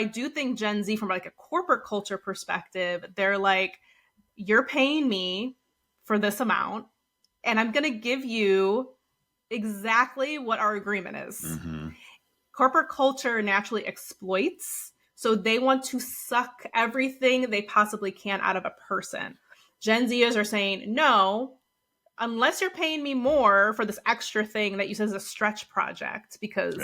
I do think Gen Z, from like a corporate culture perspective, they're like, you're paying me for this amount, and I'm going to give you exactly what our agreement is. Mm-hmm. Corporate culture naturally exploits, so they want to suck everything they possibly can out of a person. Gen Zers are saying, no, unless you're paying me more for this extra thing that you said is a stretch project, because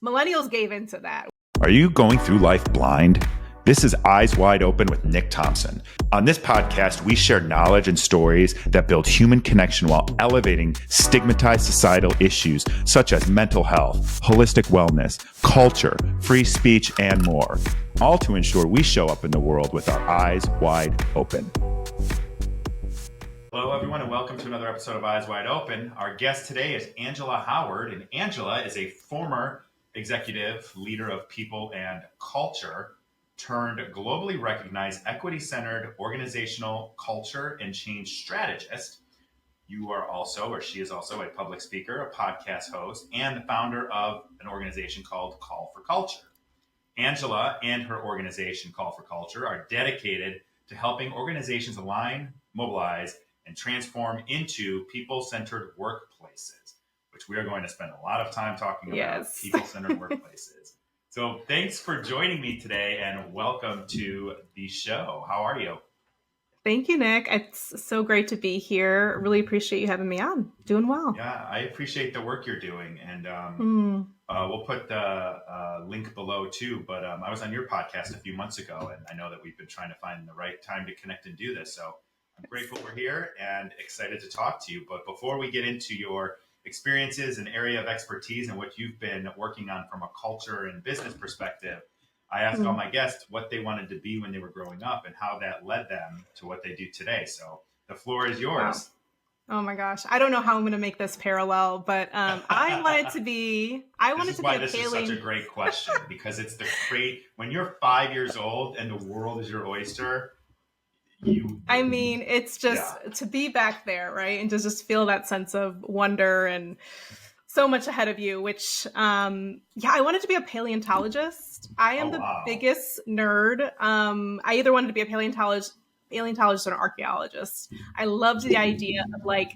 millennials gave into that. Are you going through life blind? This is Eyes Wide Open with Nick Thompson. On this podcast, we share knowledge and stories that build human connection while elevating stigmatized societal issues such as mental health, holistic wellness, culture, free speech, and more, all to ensure we show up in the world with our eyes wide open. Hello, everyone, and welcome to another episode of Eyes Wide Open. Our guest today is Angela Howard, and Angela is a former executive leader of people and culture turned globally recognized equity-centered organizational culture and change strategist. You are also, or she is also, a public speaker, a podcast host, and the founder of an organization called Call for Culture. Angela and her organization, Call for Culture, are dedicated to helping organizations align, mobilize, and transform into people-centered workplaces, which we are going to spend a lot of time talking about. People-centered workplaces. So thanks for joining me today, and welcome to the show. How are you? Thank you, Nick. It's so great to be here. Really appreciate you having me on. Doing well. Yeah, I appreciate the work you're doing. And we'll put the link below too. But I was on your podcast a few months ago, and I know that we've been trying to find the right time to connect and do this. So I'm grateful we're here and excited to talk to you. But before we get into your experiences and area of expertise and what you've been working on from a culture and business perspective, I ask all my guests what they wanted to be when they were growing up and how that led them to what they do today. So the floor is yours. Wow. Oh my gosh. I don't know how I'm going to make this parallel, but I wanted to be This is such a great question, because it's when you're 5 years old and the world is your oyster. It's just to be back there, right? And to just feel that sense of wonder and so much ahead of you, which, I wanted to be a paleontologist. I am biggest nerd. I either wanted to be a paleontologist or an archaeologist. I loved the idea of like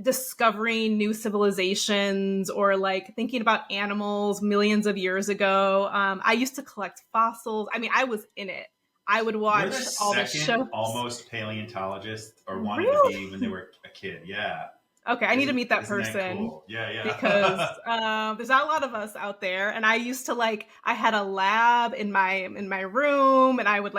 discovering new civilizations or like thinking about animals millions of years ago. I used to collect fossils. I was in it. I would watch all the shows. Almost paleontologist, or wanted to be when they were a kid. Yeah. Okay, I need to meet that person. That cool? Yeah. Because there's not a lot of us out there, and I used to I had a lab in my room, and I would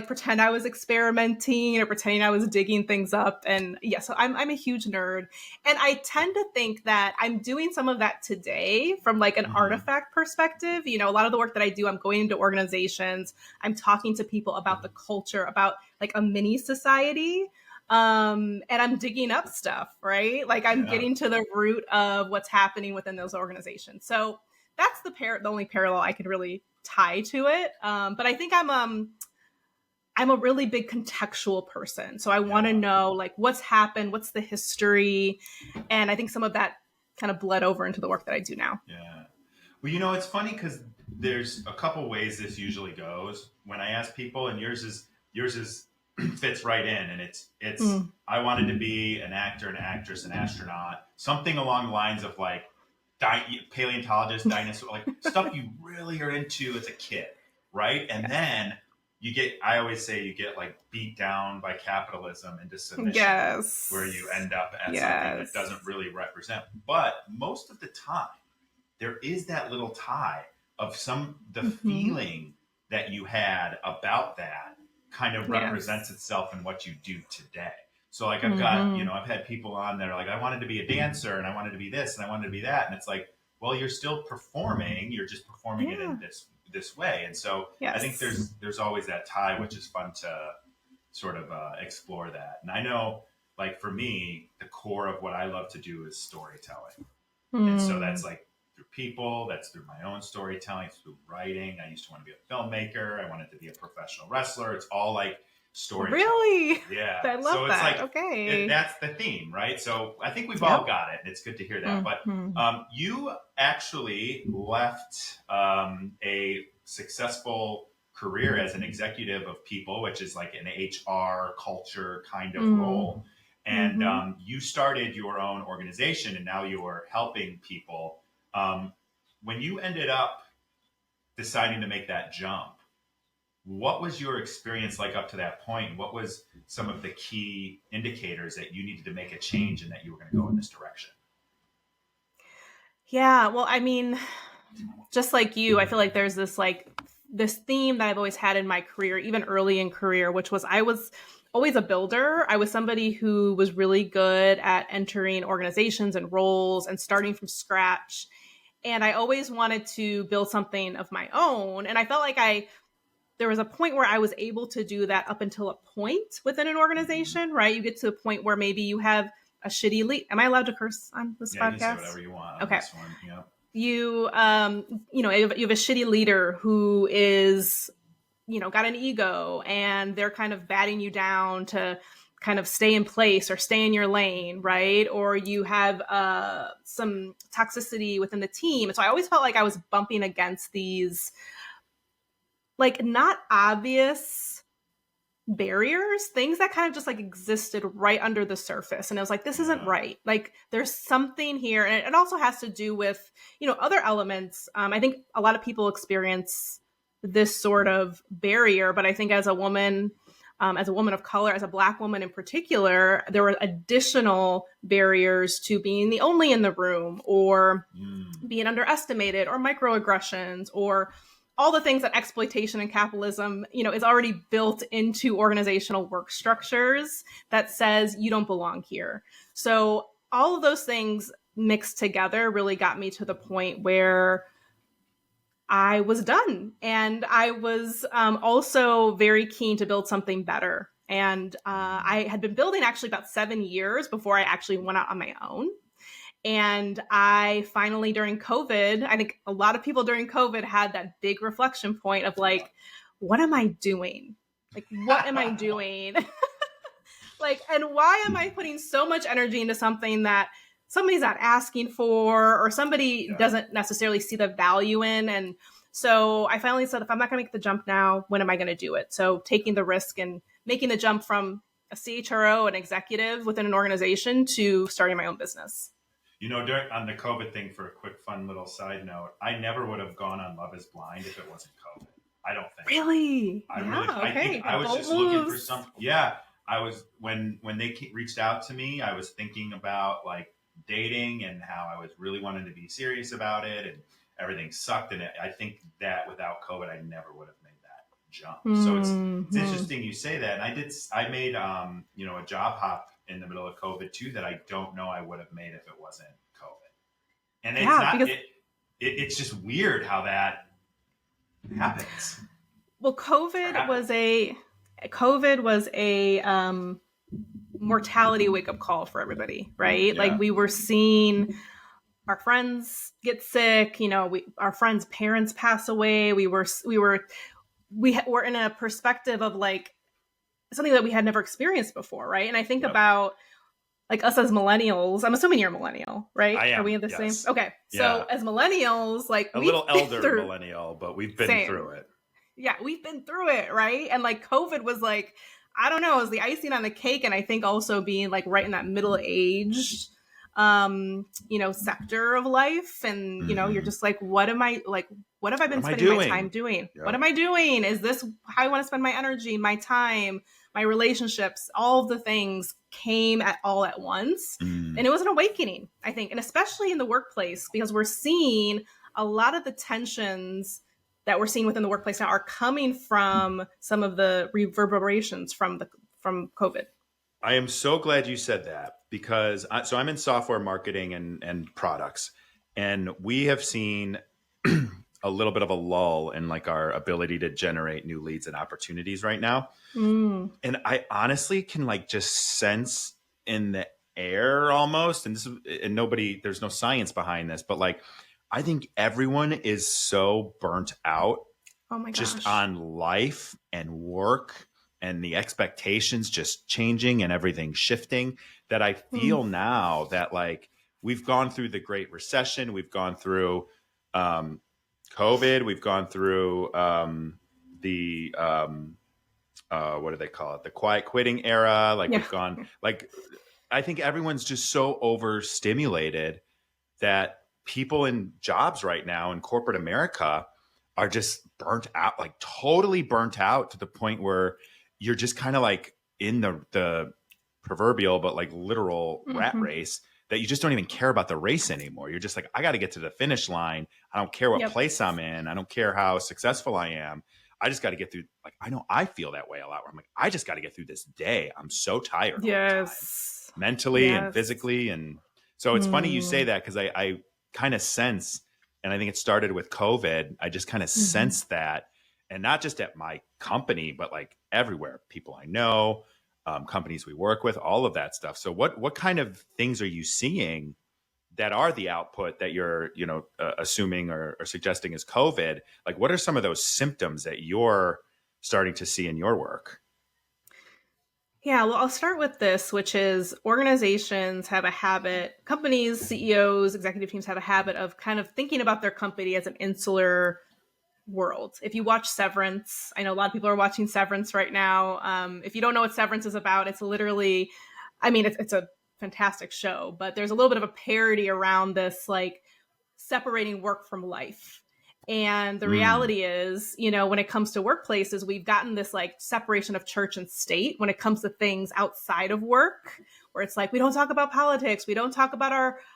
pretend I was experimenting or pretending I was digging things up, and so I'm a huge nerd, and I tend to think that I'm doing some of that today from like an artifact perspective. A lot of the work that I do, I'm going into organizations, I'm talking to people about the culture, about like a mini society. And I'm digging up stuff, right? Like I'm getting to the root of what's happening within those organizations. So that's the only parallel I could really tie to it. But I think I'm a really big contextual person. So I want to know like what's happened, what's the history. And I think some of that kind of bled over into the work that I do now. Yeah. Well, it's funny because there's a couple ways this usually goes. When I ask people, and yours is fits right in, and it's I wanted to be an actor, an actress, an astronaut, something along the lines of like paleontologist, dinosaur, like stuff you really are into as a kid, right? And then I always say you get like beat down by capitalism into submission, where you end up at something that doesn't really represent. But most of the time, there is that little tie of the feeling that you had about that kind of represents itself in what you do today. So like I've got, I've had people on there like, I wanted to be a dancer and I wanted to be this and I wanted to be that. And it's like, well, you're still performing. You're just performing it in this way. And so I think there's always that tie, which is fun to sort of explore that. And I know like for me, the core of what I love to do is storytelling. And so that's like through people, that's through my own storytelling, through writing. I used to want to be a filmmaker. I wanted to be a professional wrestler. It's all like storytelling. Really? Yeah. I love So it's that. like Okay. that's the theme, right? So I think we've all Yep. got it. It's good to hear that. But Hmm. you actually left a successful career as an executive of people, which is like an HR culture kind of role. And Mm-hmm. you started your own organization and now you're helping people. When you ended up deciding to make that jump, what was your experience like up to that point? What was some of the key indicators that you needed to make a change and that you were going to go in this direction? Yeah. Well, I mean, just like you, I feel like there's this theme that I've always had in my career, even early in career, which was I was always a builder. I was somebody who was really good at entering organizations and roles and starting from scratch. And I always wanted to build something of my own. And I felt like there was a point where I was able to do that up until a point within an Mm-hmm. organization, right? You get to a point where maybe you have a shitty lead. Am I allowed to curse on this Yeah, you can say podcast? whatever you want on Okay. this one. Yeah. You have a shitty leader who is, got an ego and they're kind of batting you down to kind of stay in place or stay in your lane, right? Or you have some toxicity within the team. So I always felt like I was bumping against these like not obvious barriers, things that kind of just like existed right under the surface. And I was like, this isn't Yeah. right. Like there's something here. And it also has to do with, other elements. I think a lot of people experience this sort of barrier, but I think as a woman of color, as a Black woman in particular, there were additional barriers to being the only in the room or Mm. being underestimated or microaggressions or all the things that exploitation and capitalism, is already built into organizational work structures that says you don't belong here. So all of those things mixed together really got me to the point where I was done. And I was also very keen to build something better. And I had been building actually about 7 years before I actually went out on my own. And I finally, during COVID, I think a lot of people during COVID had that big reflection point of like, what am I doing? Like, what am I doing? Like, and why am I putting so much energy into something that somebody's not asking for or somebody Yeah. doesn't necessarily see the value in? And so I finally said, if I'm not going to make the jump now, when am I going to do it? So taking the risk and making the jump from a CHRO, an executive within an organization, to starting my own business. On the COVID thing, for a quick, fun little side note, I never would have gone on Love Is Blind if it wasn't COVID. I don't think. Really? I think Okay. I was Bold just looking for moves. some. Yeah, I was when they reached out to me, I was thinking about like dating and how I was really wanting to be serious about it, and everything sucked. And I think that without COVID, I never would have made that jump. So it's Mm-hmm. interesting you say that. And I made a job hop in the middle of COVID too that I don't know I would have made if it wasn't COVID. And it's Yeah, not because it's just weird how that happens well, or COVID was a mortality wake up call for everybody, right? Like Yeah. we were seeing our friends get sick, our friends' parents pass away. We were in a perspective of like something that we had never experienced before, right? And I think Yep. about like us as millennials. I'm assuming you're a millennial, right? I Are we am. in the same? Yes. Okay. So Yeah. as millennials, like A we've little been elder through millennial, but we've been same. through it. Yeah, we've been through it, right? And like COVID was like, I don't know, it was the icing on the cake. And I think also being like right in that middle aged sector of life. And, you're Mm-hmm. just like, what have I What been am I spending my time doing? doing? What Yep. am I doing? Is this how I want to spend my energy, my time, my relationships? All of the things came all at once. Mm. And it was an awakening, I think. And especially in the workplace, because we're seeing a lot of the tensions that we're seeing within the workplace now are coming from some of the reverberations from COVID. I am so glad you said that because so I'm in software marketing and products, and we have seen a little bit of a lull in like our ability to generate new leads and opportunities right now. Mm. And I honestly can like just sense in the air almost, and nobody, there's no science behind this, but like I think everyone is so burnt out Oh my just gosh. on life and work and the expectations just changing and everything shifting, that I feel now that like we've gone through the Great Recession, we've gone through COVID, we've gone through the what do they call it? The quiet quitting era. Like Yeah. we've gone, like, I think everyone's just so overstimulated that people in jobs right now in corporate America are just burnt out, like totally burnt out to the point where you're just kind of like in the proverbial, but like literal rat race, that you just don't even care about the race anymore. You're just like, I got to get to the finish line. I don't care what Yep. place I'm in. I don't care how successful I am. I just got to get through. Like, I know I feel that way a lot where I'm like, I just got to get through this day. I'm so tired all the time, Yes. mentally and Yes. physically. And so it's funny you say that, because I kind of sense, and I think it started with COVID, I just kind of sense that, and not just at my company, but like everywhere, people I know, companies we work with, all of that stuff. So what kind of things are you seeing that are the output that you're, assuming or suggesting is COVID? Like, what are some of those symptoms that you're starting to see in your work? Yeah, well, I'll start with this, which is organizations have a habit, companies, CEOs, executive teams have a habit of kind of thinking about their company as an insular world. If you watch Severance, I know a lot of people are watching Severance right now. If you don't know what Severance is about, it's literally, I mean, it's a fantastic show, but there's a little bit of a parody around this, like separating work from life. And the reality is, when it comes to workplaces, we've gotten this like separation of church and state when it comes to things outside of work, where it's like, we don't talk about politics. We don't talk about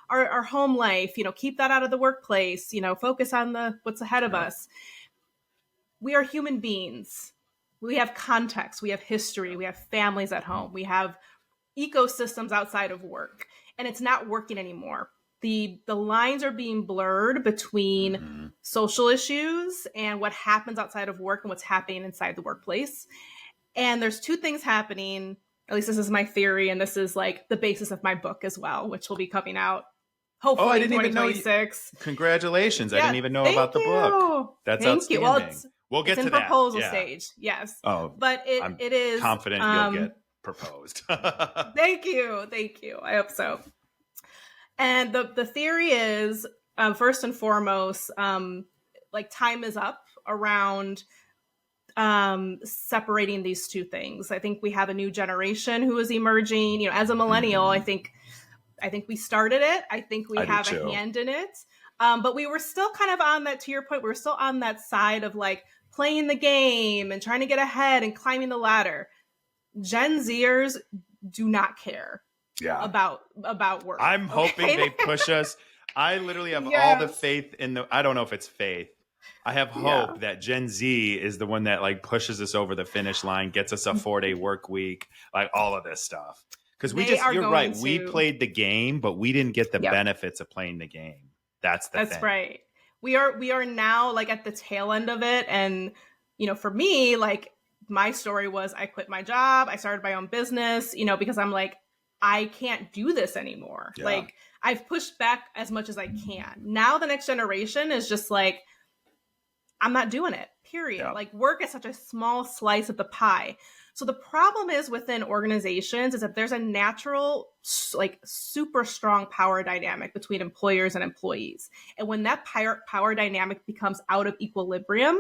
our home life, keep that out of the workplace, focus on what's ahead of us. We are human beings. We have context. We have history. We have families at home. We have ecosystems outside of work, and it's not working anymore. The lines are being blurred between social issues and what happens outside of work and what's happening inside the workplace. And there's two things happening. At least this is my theory, and this is like the basis of my book as well, which will be coming out hopefully I didn't even know 2026. Congratulations. I Yeah, didn't even know thank about the you. book. That's Thank outstanding. you. Well, we'll get it's to in that. proposal Yeah. stage. Yes. Oh, but I'm it is confident you'll get proposed. Thank you. I hope so. And the theory is, first and foremost, like time is up around separating these two things. I think we have a new generation who is emerging. As a millennial, I think we started it. I think we have a hand in it. But we were still kind of on that, to your point, we were still on that side of like playing the game and trying to get ahead and climbing the ladder. Gen Zers do not care about work. I'm hoping they push us. I literally have all the faith in I don't know if it's faith. I have hope that Gen Z is the one that like pushes us over the finish line, gets us a 4-day work week, like all of this stuff. Because you're right. We played the game, but we didn't get the benefits of playing the game. That's thing. Right. We are now like at the tail end of it. And, for me, like my story was I quit my job. I started my own business, because I'm like, I can't do this anymore. Yeah. Like I've pushed back as much as I can. Now the next generation is just like, I'm not doing it, period. Yeah. Like work is such a small slice of the pie. So the problem is within organizations is that there's a natural, like super strong power dynamic between employers and employees. And when that power dynamic becomes out of equilibrium,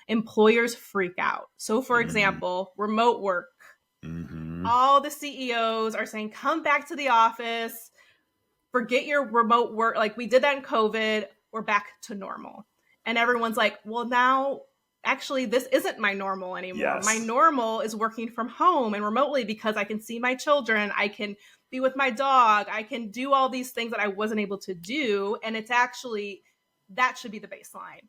employers freak out. So for example, remote work. All the CEOs are saying, come back to the office, forget your remote work. Like we did that in COVID, we're back to normal. And everyone's like, well, now actually this isn't my normal anymore. Yes. My normal is working from home and remotely because I can see my children. I can be with my dog. I can do all these things that I wasn't able to do. And it's actually, that should be the baseline.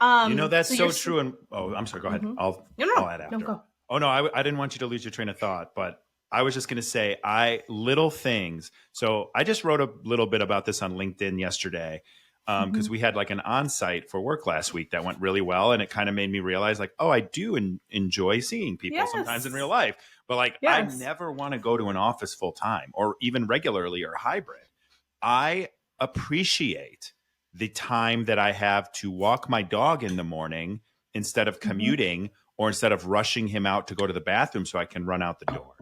That's so true. And I'm sorry, go ahead. I'll add after. No, go. Oh no, I didn't want you to lose your train of thought, but I was just going to say little things. So I just wrote a little bit about this on LinkedIn yesterday. Because we had like an on-site for work last week that went really well. And it kind of made me realize like, I do enjoy seeing people sometimes in real life. But like, I never want to go to an office full time or even regularly or hybrid. I appreciate the time that I have to walk my dog in the morning instead of Mm-hmm. commuting or instead of rushing him out to go to the bathroom so I can run out the door.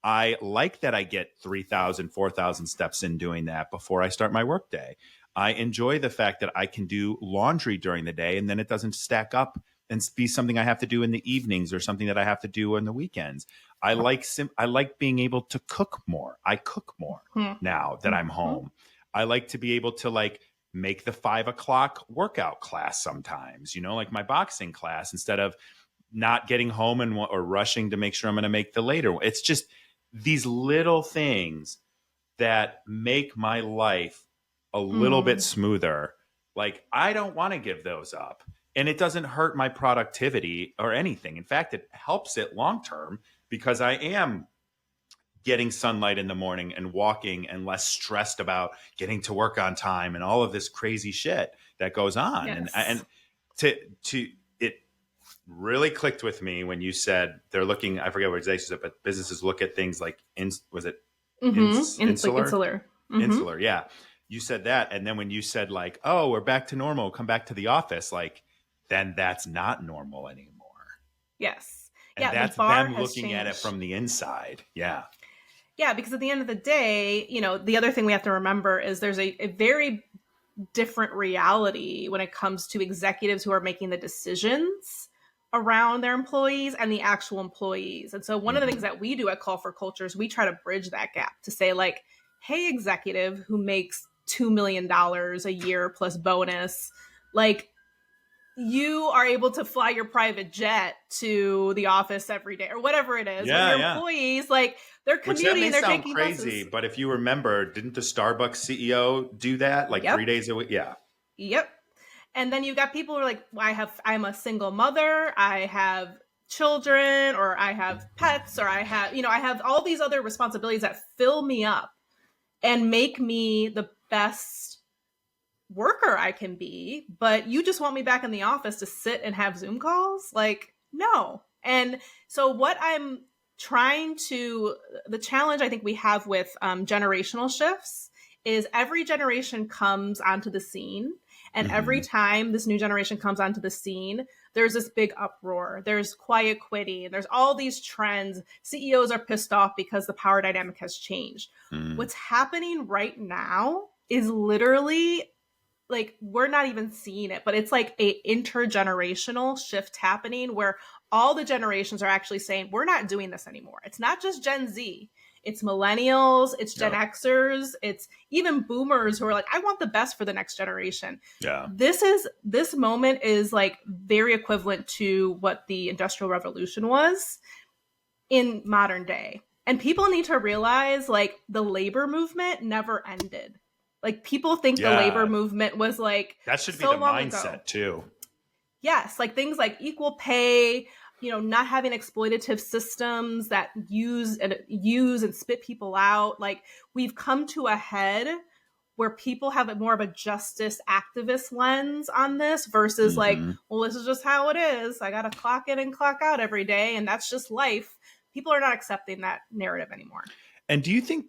I like that I get 3,000, 4,000 steps in doing that before I start my workday. I enjoy the fact that I can do laundry during the day and then it doesn't stack up and be something I have to do in the evenings or something that I have to do on the weekends. I like being able to cook more. I cook more now that I'm Mm-hmm. home. I like to be able to like make the 5 o'clock workout class sometimes, like my boxing class, instead of not getting home or rushing to make sure I'm going to make the later one. It's just these little things that make my life a little bit smoother. Like I don't want to give those up. And it doesn't hurt my productivity or anything. In fact, it helps it long term because I am getting sunlight in the morning and walking and less stressed about getting to work on time and all of this crazy shit that goes on. Yes. And to it really clicked with me when you said they're looking, I forget what exactly you said, but businesses look at things like was it Like insular? insular. Insular, yeah. You said that. And then when you said like, oh, we're back to normal, come back to the office, like then that's not normal anymore. Yes. And Yeah, the that's bar them has looking at it changed. from the inside. Yeah. Yeah, because at the end of the day, the other thing we have to remember is there's a very different reality when it comes to executives who are making the decisions around their employees and the actual employees. And so one of the things that we do at Call for Culture is we try to bridge that gap to say like, hey, executive who makes $2 million a year plus bonus, like you are able to fly your private jet to the office every day or whatever it is. Yeah, But your yeah. employees, like they're Which that may commuting, they're sound taking crazy, buses. but if you remember, didn't the Starbucks CEO do that like Yep. 3 days a week? Yeah. Yep. And then you got people who are like, I'm a single mother, I have children, or I have pets, or I have all these other responsibilities that fill me up and make me the best worker I can be. But you just want me back in the office to sit and have Zoom calls? Like, no. And so what I'm the challenge I think we have with generational shifts is every generation comes onto the scene. And every time this new generation comes onto the scene, there's this big uproar. There's quiet quitting. There's all these trends. CEOs are pissed off because the power dynamic has changed. What's happening right now is literally like we're not even seeing it, but it's like a intergenerational shift happening where all the generations are actually saying we're not doing this anymore. It's not just Gen Z, it's millennials, it's Gen Yep. Xers, it's even boomers who are like, I want the best for the next generation. Yeah. This moment is like very equivalent to what the Industrial Revolution was in modern day. And people need to realize like the labor movement never ended. Like people think the labor Yeah. movement was like That should so be the long mindset ago. too. Yes, like things like equal pay, not having exploitative systems that use and spit people out. Like we've come to a head where people have more of a justice activist lens on this versus like, well, this is just how it is. I got to clock in and clock out every day, and that's just life. People are not accepting that narrative anymore. And do you think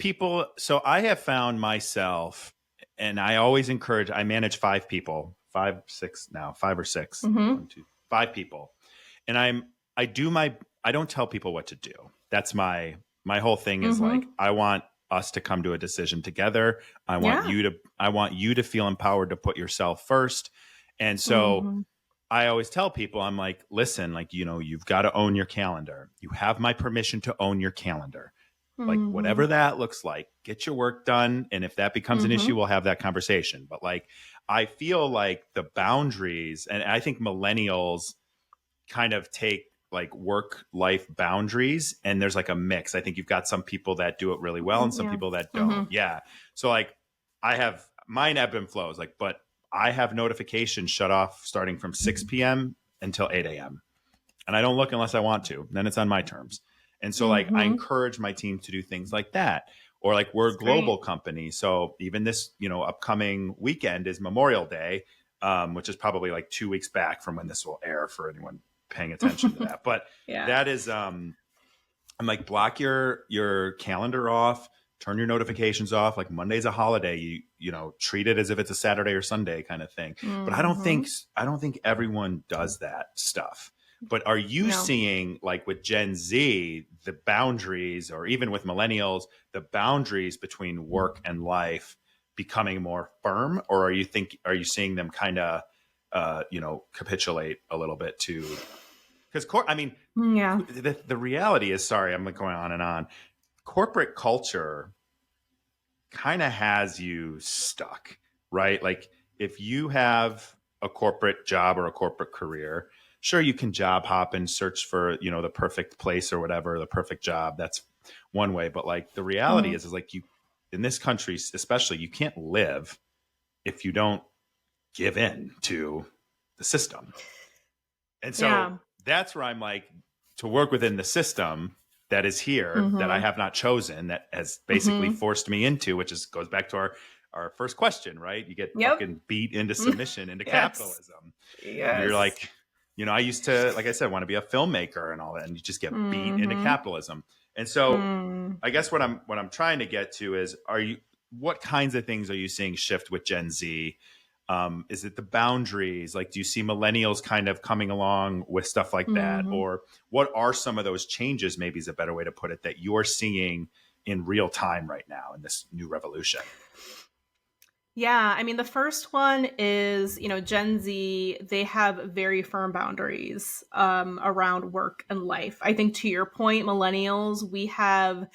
so I have found myself, and I always encourage, I manage 5 people, 5 or 6, 1, 2, 5 people. And I don't tell people what to do. That's my whole thing is like, I want us to come to a decision together. I want you to feel empowered to put yourself first. And so I always tell people, I'm like, listen, like, you've got to own your calendar. You have my permission to own your calendar. Like whatever that looks like, get your work done. And if that becomes an issue, we'll have that conversation. But like, I feel like the boundaries, and I think millennials kind of take like work-life boundaries, and there's like a mix. I think you've got some people that do it really well and some people that don't. Yeah. So like I have mine ebb and flows, like, but I have notifications shut off starting from 6 p.m. until 8 a.m. And I don't look unless I want to. Then it's on my terms. And so like I encourage my team to do things like that. Or like we're a global company. So even this, upcoming weekend is Memorial Day, which is probably like 2 weeks back from when this will air for anyone paying attention to that. But that is I'm like, block your calendar off. turn your notifications off. Like Monday's a holiday. You know, treat it as if it's a Saturday or Sunday kind of thing. But I don't think everyone does that stuff. But are you seeing, like with Gen Z, the boundaries, or even with millennials, the boundaries between work and life becoming more firm, or are you seeing them kind of capitulate a little bit to? Because the reality is, sorry, I'm going on and on. Corporate culture kind of has you stuck, right? Like if you have a corporate job or a corporate career, sure, you can job hop and search for, the perfect place or whatever, the perfect job. That's one way. But like the reality is like you, in this country, especially, you can't live if you don't give in to the system. And so that's where I'm like, to work within the system that is here, that I have not chosen, that has basically forced me into, which goes back to our first question, right? You get fucking beat into submission, into capitalism. Yes. And you're like, I used to, like I said, want to be a filmmaker and all that, and you just get beat into capitalism. And so I guess what I'm trying to get to is, what kinds of things are you seeing shift with Gen Z? Is it the boundaries? Like, do you see millennials kind of coming along with stuff like that? Or what are some of those changes, maybe is a better way to put it, that you're seeing in real time right now in this new revolution? Yeah, I mean, the first one is, Gen Z, they have very firm boundaries around work and life. I think to your point, millennials, we have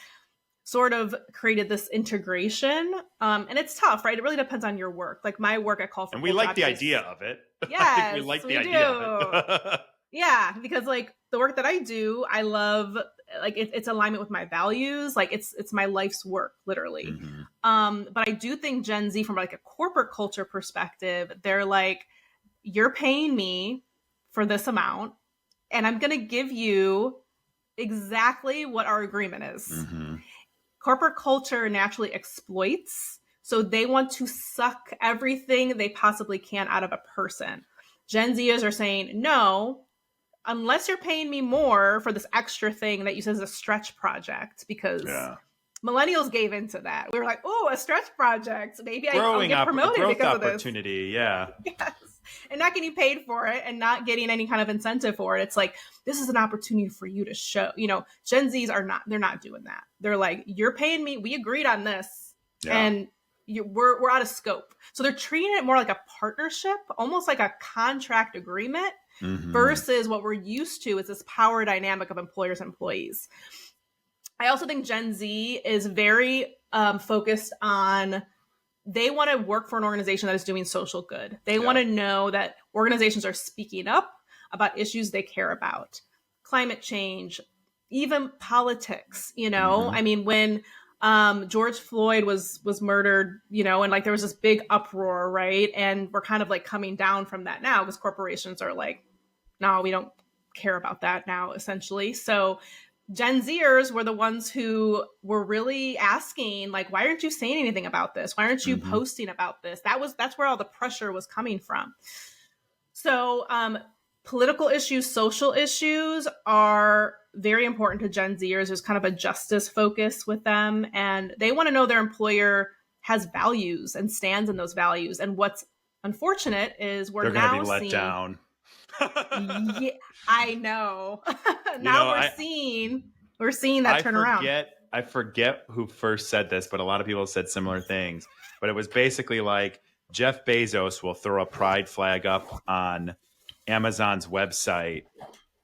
sort of created this integration. And it's tough, right? It really depends on your work. Like my work at Call for And we like the idea of it. Yes, we like the idea of it. Yeah, because like the work that I do, I love, like it's alignment with my values. Like it's my life's work, literally. But I do think Gen Z, from like a corporate culture perspective, they're like, you're paying me for this amount, and I'm going to give you exactly what our agreement is. Corporate culture naturally exploits, so they want to suck everything they possibly can out of a person. Gen Zers are saying, no, unless you're paying me more for this extra thing that you said is a stretch project, because millennials gave into that. We were like, oh, a stretch project. Maybe I'll get promoted because of this. Opportunity, yeah. Yes. And not getting paid for it and not getting any kind of incentive for it. It's like, this is an opportunity for you to show, Gen Zs they're not doing that. They're like, you're paying me. We agreed on this and we're out of scope. So they're treating it more like a partnership, almost like a contract agreement versus what we're used to is this power dynamic of employers and employees. I also think Gen Z is very focused on, they want to work for an organization that is doing social good. They want to know that organizations are speaking up about issues they care about. Climate change, even politics, I mean, when George Floyd was murdered, and like there was this big uproar, right? And we're kind of like coming down from that now because corporations are like, no, we don't care about that now, essentially. So Gen Zers were the ones who were really asking, like, why aren't you saying anything about this? Why aren't you posting about this? That's where all the pressure was coming from. So political issues, social issues are very important to Gen Zers. There's kind of a justice focus with them, and they want to know their employer has values and stands in those values. And what's unfortunate is they're now going to be let down. Yeah, I know. Now we're seeing that turn around. I forget who first said this, but a lot of people said similar things. But it was basically like, Jeff Bezos will throw a pride flag up on Amazon's website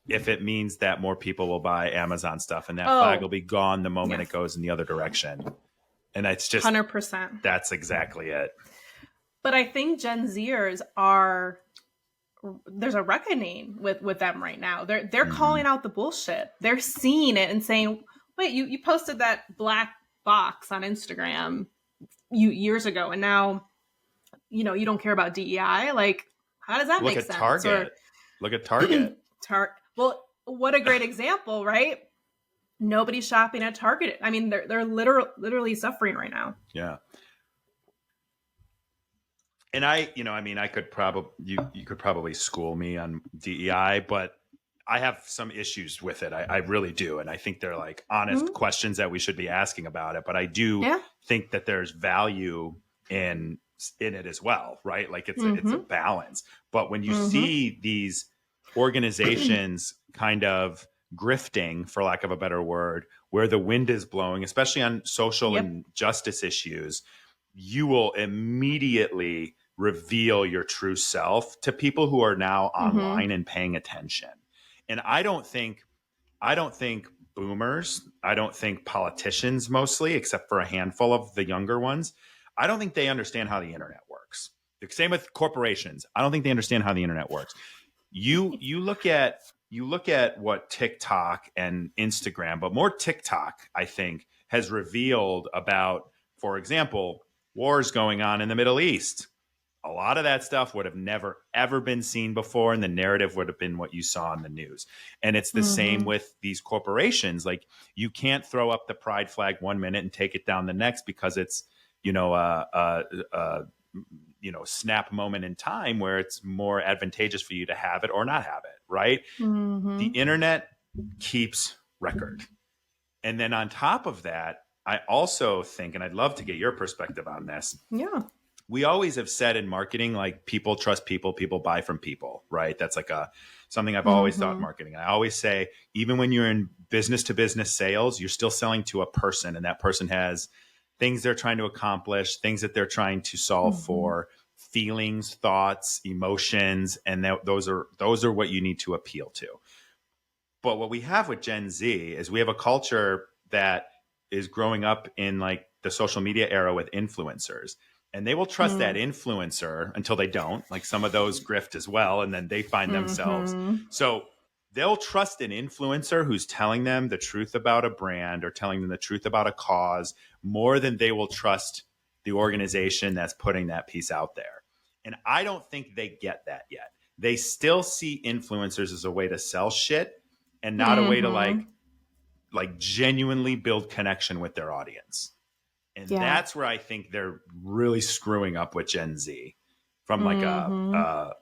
if it means that more people will buy Amazon stuff, and that flag will be gone the moment it goes in the other direction. And it's just 100%. That's exactly it. But I think Gen Zers there's a reckoning with them right now. They're calling out the bullshit. They're seeing it and saying, wait, you posted that black box on Instagram years ago, and now you don't care about DEI. Like, how does that make sense? Look at Target. Well, what a great example, right? Nobody's shopping at Target. I mean, they're literally suffering right now. Yeah. And I could probably, you could probably school me on DEI, but I have some issues with it. I really do. And I think they're like honest questions that we should be asking about it. But I do think that there's value in it as well, right? Like it's a balance. But when you see these organizations kind of grifting, for lack of a better word, where the wind is blowing, especially on social and justice issues, you will immediately reveal your true self to people who are now online and paying attention. And I don't think boomers, I don't think politicians mostly, except for a handful of the younger ones, I don't think they understand how the internet works. The same with corporations. I don't think they understand how the internet works. You look at what TikTok and Instagram, but more TikTok, I think, has revealed about, for example, wars going on in the Middle East. A lot of that stuff would have never, ever been seen before, and the narrative would have been what you saw in the news. And it's the same with these corporations. Like, you can't throw up the pride flag 1 minute and take it down the next because it's, snap moment in time where it's more advantageous for you to have it or not have it, right? The internet keeps record. And then on top of that, I also think, and I'd love to get your perspective on this. Yeah. We always have said in marketing, like, people trust people, people buy from people, right? That's like something I've always thought in marketing. I always say, even when you're in business to business sales, you're still selling to a person, and that person has things they're trying to accomplish, things that they're trying to solve for, feelings, thoughts, emotions, and those are what you need to appeal to. But what we have with Gen Z is we have a culture that is growing up in like the social media era with influencers. And they will trust that influencer until they don't. Like, some of those grift as well, and then they find themselves. So they'll trust an influencer who's telling them the truth about a brand or telling them the truth about a cause more than they will trust the organization that's putting that piece out there. And I don't think they get that yet. They still see influencers as a way to sell shit and not a way to like genuinely build connection with their audience. And that's where I think they're really screwing up with Gen Z from like a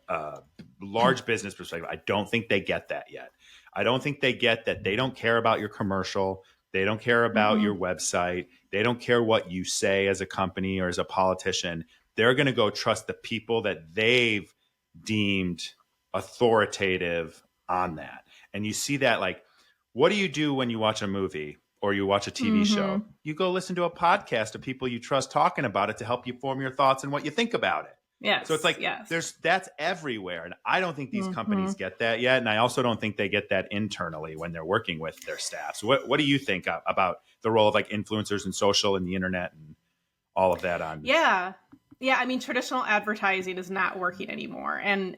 large business perspective. I don't think they get that yet. I don't think they get that they don't care about your commercial. They don't care about your website. They don't care what you say as a company or as a politician. They're going to go trust the people that they've deemed authoritative on that. And you see that, like, what do you do when you watch a movie or you watch a TV show? You go listen to a podcast of people you trust talking about it to help you form your thoughts and what you think about it. Yes. So it's like that's everywhere. And I don't think these companies get that yet. And I also don't think they get that internally when they're working with their staff. So what do you think about the role of like influencers and social and the internet and all of that on? Yeah. I mean, traditional advertising is not working anymore. And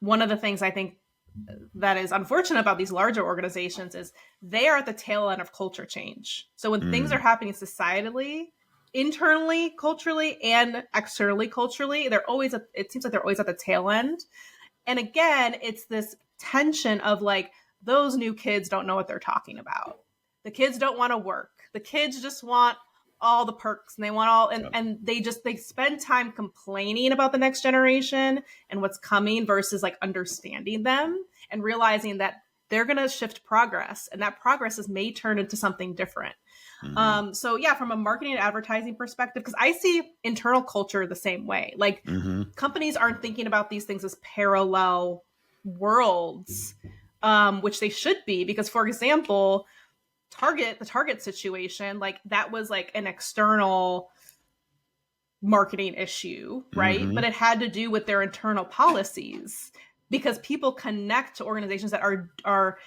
one of the things I think that is unfortunate about these larger organizations is they are at the tail end of culture change. So when things are happening societally, internally, culturally, and externally, culturally, it seems like they're always at the tail end. And again, it's this tension of like, those new kids don't know what they're talking about. The kids don't want to work. The kids just want all the perks, and they want all, and they spend time complaining about the next generation and what's coming versus like understanding them and realizing that they're going to shift progress, and that progress may turn into something different. So yeah, from a marketing and advertising perspective, because I see internal culture the same way. Like, companies aren't thinking about these things as parallel worlds, which they should be, because, for example, the Target situation, like, that was like an external marketing issue, right? But it had to do with their internal policies, because people connect to organizations that are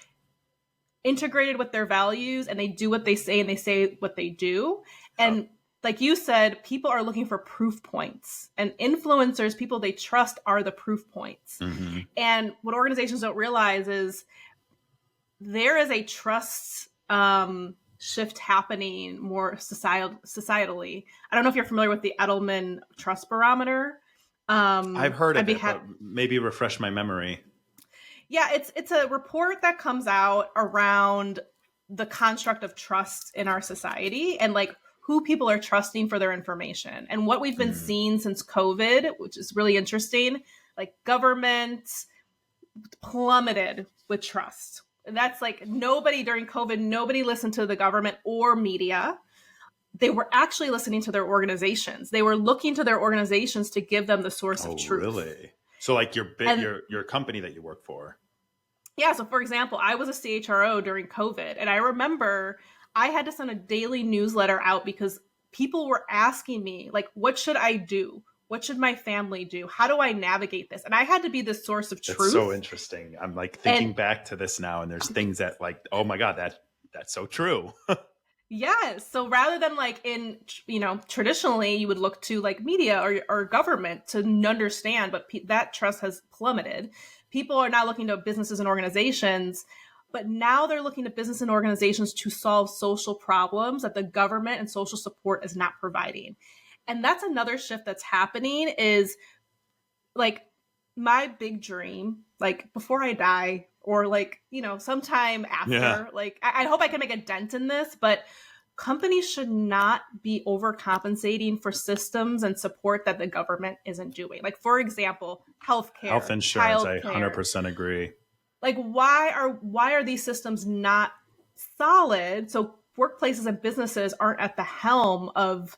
integrated with their values, and they do what they say and they say what they do. And like you said, people are looking for proof points, and influencers, people they trust, are the proof points. And what organizations don't realize is there is a trust shift happening more societally. I don't know if you're familiar with the Edelman Trust Barometer. I've heard of it, but maybe refresh my memory. Yeah, it's a report that comes out around the construct of trust in our society and like who people are trusting for their information. And what we've been seeing since COVID, which is really interesting, like, government plummeted with trust. That's like nobody during COVID, nobody listened to the government or media. They were actually listening to their organizations. They were looking to their organizations to give them the source of truth. Really? So like And your company that you work for. yeah, so for example, I was a CHRO during COVID, and I remember I had to send a daily newsletter out because people were asking me, like, what should I do? What should my family do? How do I navigate this? And I had to be the source of That's so truth. interesting. I'm like And thinking back to this now, and there's things that like, oh my God, that's so true. yes, so rather than like in, traditionally you would look to like media or government to understand, but that trust has plummeted. People are now looking to businesses and organizations, but now they're looking to business and organizations to solve social problems that the government and social support is not providing. And that's another shift that's happening is like my big dream, like before I die or like, sometime after, Yeah. like I hope I can make a dent in this, but companies should not be overcompensating for systems and support that the government isn't doing. Like, for example, Health healthcare, insurance, I childcare. 100% agree. Like, why are these systems not solid? So workplaces and businesses aren't at the helm of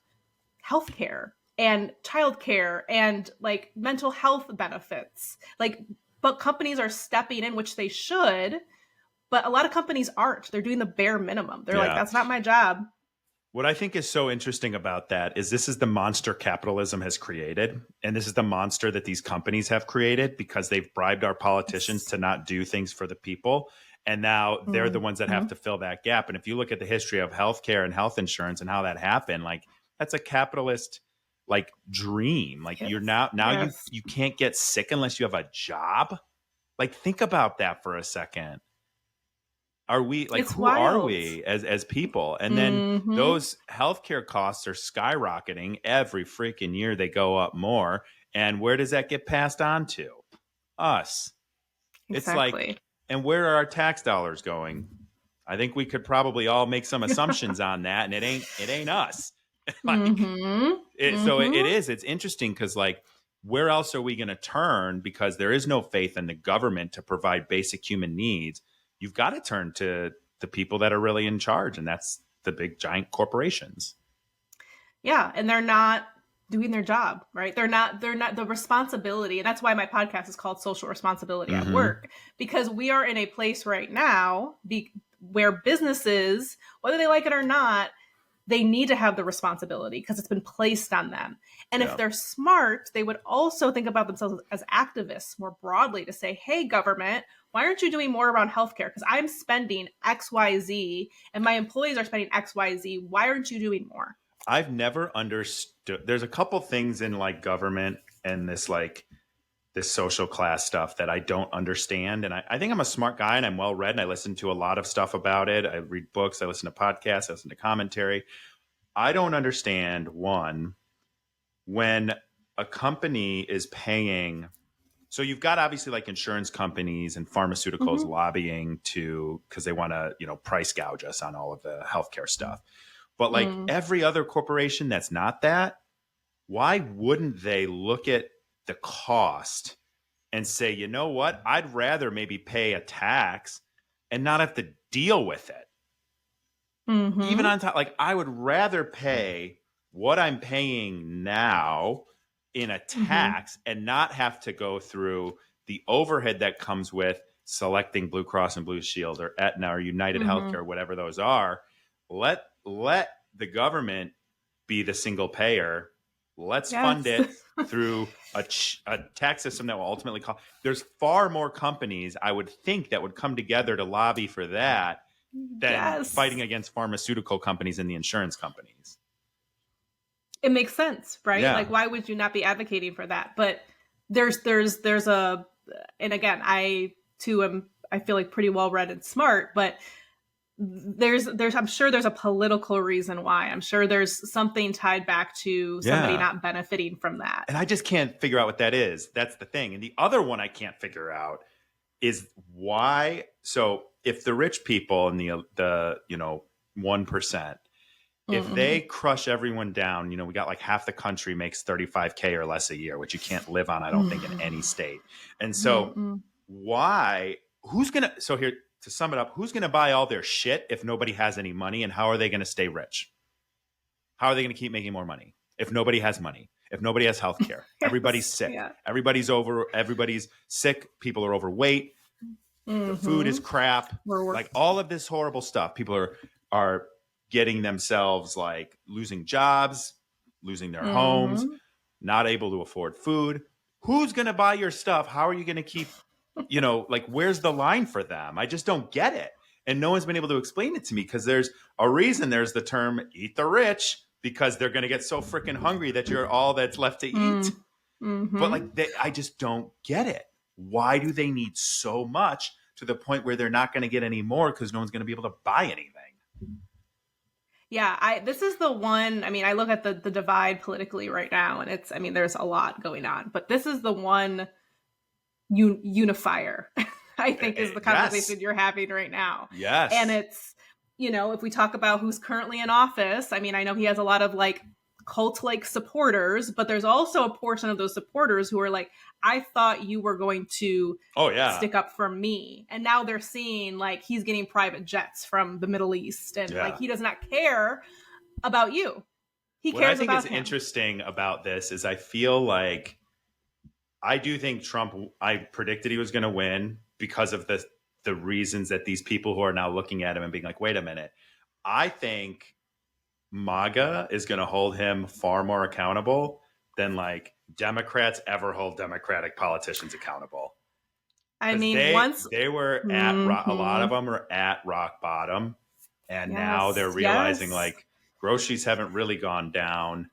healthcare and childcare and like mental health benefits. Like, but companies are stepping in, which they should, but a lot of companies aren't. They're doing the bare minimum. They're like, Yeah. that's not my job. What I think is so interesting about that is this is the monster capitalism has created. And this is the monster that these companies have created because they've bribed our politicians to not do things for the people. And now they're the ones that have to fill that gap. And if you look at the history of healthcare and health insurance and how that happened, like that's a capitalist like dream. Like Yes. you're now Yes. you can't get sick unless you have a job. Like think about that for a second. Are we like It's who are wild. we as people? And then those healthcare costs are skyrocketing every freaking year. They go up more. And where does that get passed on to? Us. It's Exactly. like, and where are our tax dollars going? I think we could probably all make some assumptions on that, and it ain't us. Like it's interesting because like where else are we going to turn, because there is no faith in the government to provide basic human needs. You've got to turn to the people that are really in charge, and that's the big giant corporations. Yeah, and they're not doing their job, right? They're not the responsibility. And that's why my podcast is called Social Responsibility at Work, because we are in a place right now where businesses, whether they like it or not, they need to have the responsibility because it's been placed on them. And if they're smart, they would also think about themselves as activists more broadly to say, hey, government, why aren't you doing more around healthcare? Because I'm spending XYZ and my employees are spending XYZ. Why aren't you doing more? I've never understood. There's a couple things in like government and this social class stuff that I don't understand. And I think I'm a smart guy and I'm well read and I listen to a lot of stuff about it. I read books, I listen to podcasts, I listen to commentary. I don't understand, one, when a company is paying. So you've got obviously like insurance companies and pharmaceuticals lobbying because they want to, price gouge us on all of the healthcare stuff. But like every other corporation that's not that, why wouldn't they look at the cost and say, you know what, I'd rather maybe pay a tax and not have to deal with it. Even on top, like I would rather pay what I'm paying now in a tax and not have to go through the overhead that comes with selecting Blue Cross and Blue Shield or Aetna or United Healthcare, whatever those are. Let the government be the single payer. Let's fund it through a tax system that will ultimately cost. There's far more companies, I would think, that would come together to lobby for that than fighting against pharmaceutical companies and the insurance companies. It makes sense, right? Yeah. Like, why would you not be advocating for that? But there's a, and again, I too am, I feel like pretty well read and smart, but there's I'm sure there's a political reason why. I'm sure there's something tied back to somebody not benefiting from that. And I just can't figure out what that is. That's the thing. And the other one I can't figure out is why. So if the rich people and the 1%, if they crush everyone down, we got like half the country makes $35K or less a year, which you can't live on, I don't think, in any state. And so why so here to sum it up, who's gonna buy all their shit if nobody has any money, and how are they gonna stay rich? How are they gonna keep making more money if nobody has money? If nobody has health care, everybody's sick. Yeah. Everybody's sick. People are overweight. The food is crap. Like all of this horrible stuff. People are getting themselves like losing jobs, losing their homes, not able to afford food. Who's going to buy your stuff? How are you going to keep, like where's the line for them? I just don't get it. And no one's been able to explain it to me because there's a reason there's the term eat the rich, because they're going to get so freaking hungry that you're all that's left to eat. But like, I just don't get it. Why do they need so much to the point where they're not going to get any more because no one's going to be able to buy anything? Yeah, this is the one, I look at the divide politically right now, and there's a lot going on, but this is the one unifier, I think, is the conversation you're having right now. Yes. And it's, if we talk about who's currently in office, I know he has a lot of like cult-like supporters, but there's also a portion of those supporters who are like, I thought you were going to stick up for me. And now they're seeing like he's getting private jets from the Middle East, and like he does not care about you. He cares about him. What I think is interesting about this is I feel like I do think Trump, I predicted he was going to win because of the reasons that these people who are now looking at him and being like, wait a minute. I think MAGA is going to hold him far more accountable than like Democrats ever hold Democratic politicians accountable. They were at a lot of them are at rock bottom, and now they're realizing like groceries haven't really gone down.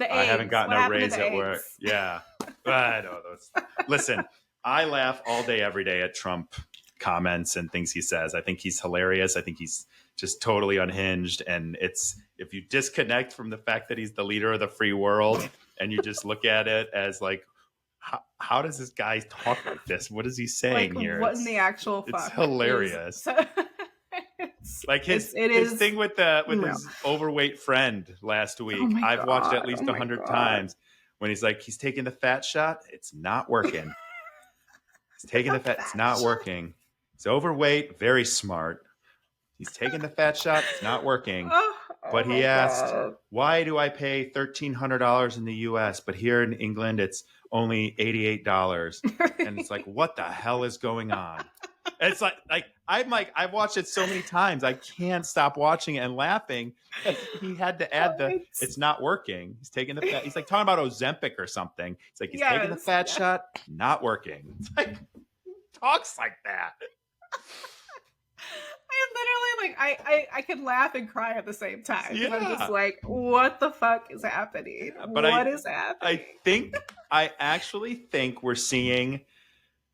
I haven't gotten a raise at work. Yeah, I know those. Listen, I laugh all day, every day at Trump comments and things he says. I think he's hilarious. I think he's just totally unhinged. And if you disconnect from the fact that he's the leader of the free world and you just look at it as like, how does this guy talk like this? What is he saying here? What in the actual fuck? It's hilarious. Like his thing with his overweight friend last week. I've watched it at least 100 times when he's like, he's taking the fat shot. It's not working. He's taking the fat. It's not working. He's overweight, very smart. He's taking the fat shot. It's not working. But he asked, why do I pay $1,300 in the U.S., but here in England, it's only $88? And it's like, what the hell is going on? And it's I've watched it so many times. I can't stop watching it and laughing. He had to add it's not working. He's taking the fat. He's like talking about Ozempic or something. It's like, he's taking the fat shot, not working. It's like, talks like that. I'm literally like, I could laugh and cry at the same time. Yeah. I'm just like, what the fuck is happening? What is happening? I actually think we're seeing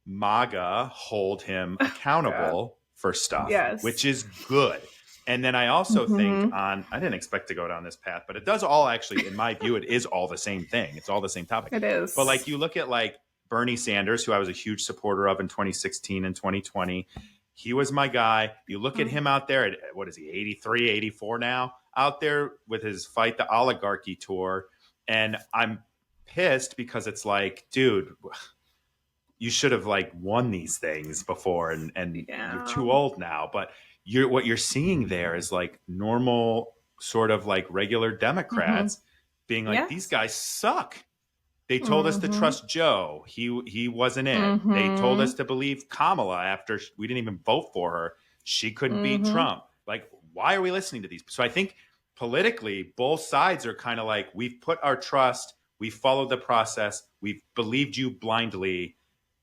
MAGA hold him accountable for stuff, which is good. And then I also think I didn't expect to go down this path, but it does all actually, in my view, it is all the same thing. It's all the same topic. It is. But like you look at like Bernie Sanders, who I was a huge supporter of in 2016 and 2020. He was my guy. You look at him out there at, what is he, 83, 84 now, out there with his Fight the Oligarchy tour. And I'm pissed because it's like, dude, you should have like won these things before, and you're too old now. But what you're seeing there is like normal sort of like regular Democrats being like, these guys suck. They told us to trust Joe. He wasn't it. They told us to believe Kamala after we didn't even vote for her. She couldn't beat Trump. Like, why are we listening to these? So I think politically, both sides are kind of like, we've put our trust, we've followed the process, we've believed you blindly,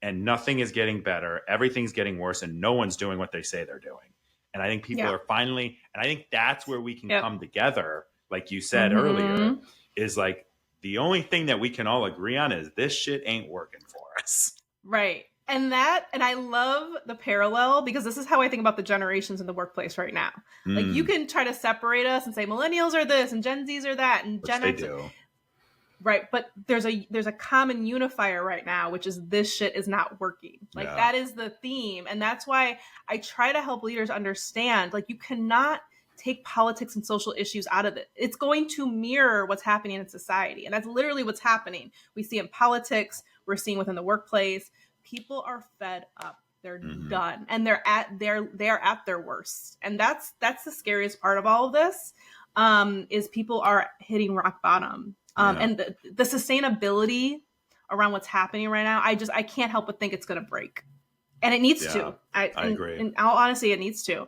and nothing is getting better. Everything's getting worse, and no one's doing what they say they're doing. And I think people are finally, and I think that's where we can come together, like you said earlier, is like, the only thing that we can all agree on is this shit ain't working for us. Right. And I love the parallel, because this is how I think about the generations in the workplace right now. Like, you can try to separate us and say millennials are this and Gen Zs are that and Gen X. Right. But there's a common unifier right now, which is this shit is not working. Like, that is the theme. And that's why I try to help leaders understand, like, you cannot take politics and social issues out of it. It's going to mirror what's happening in society. And that's literally what's happening. We see in politics, we're seeing within the workplace, people are fed up. They're Mm-hmm. done, and they're at their worst. And that's the scariest part of all of this, is people are hitting rock bottom. And the sustainability around what's happening right now, I can't help but think it's going to break, and it needs to. I agree. In all honesty, it needs to.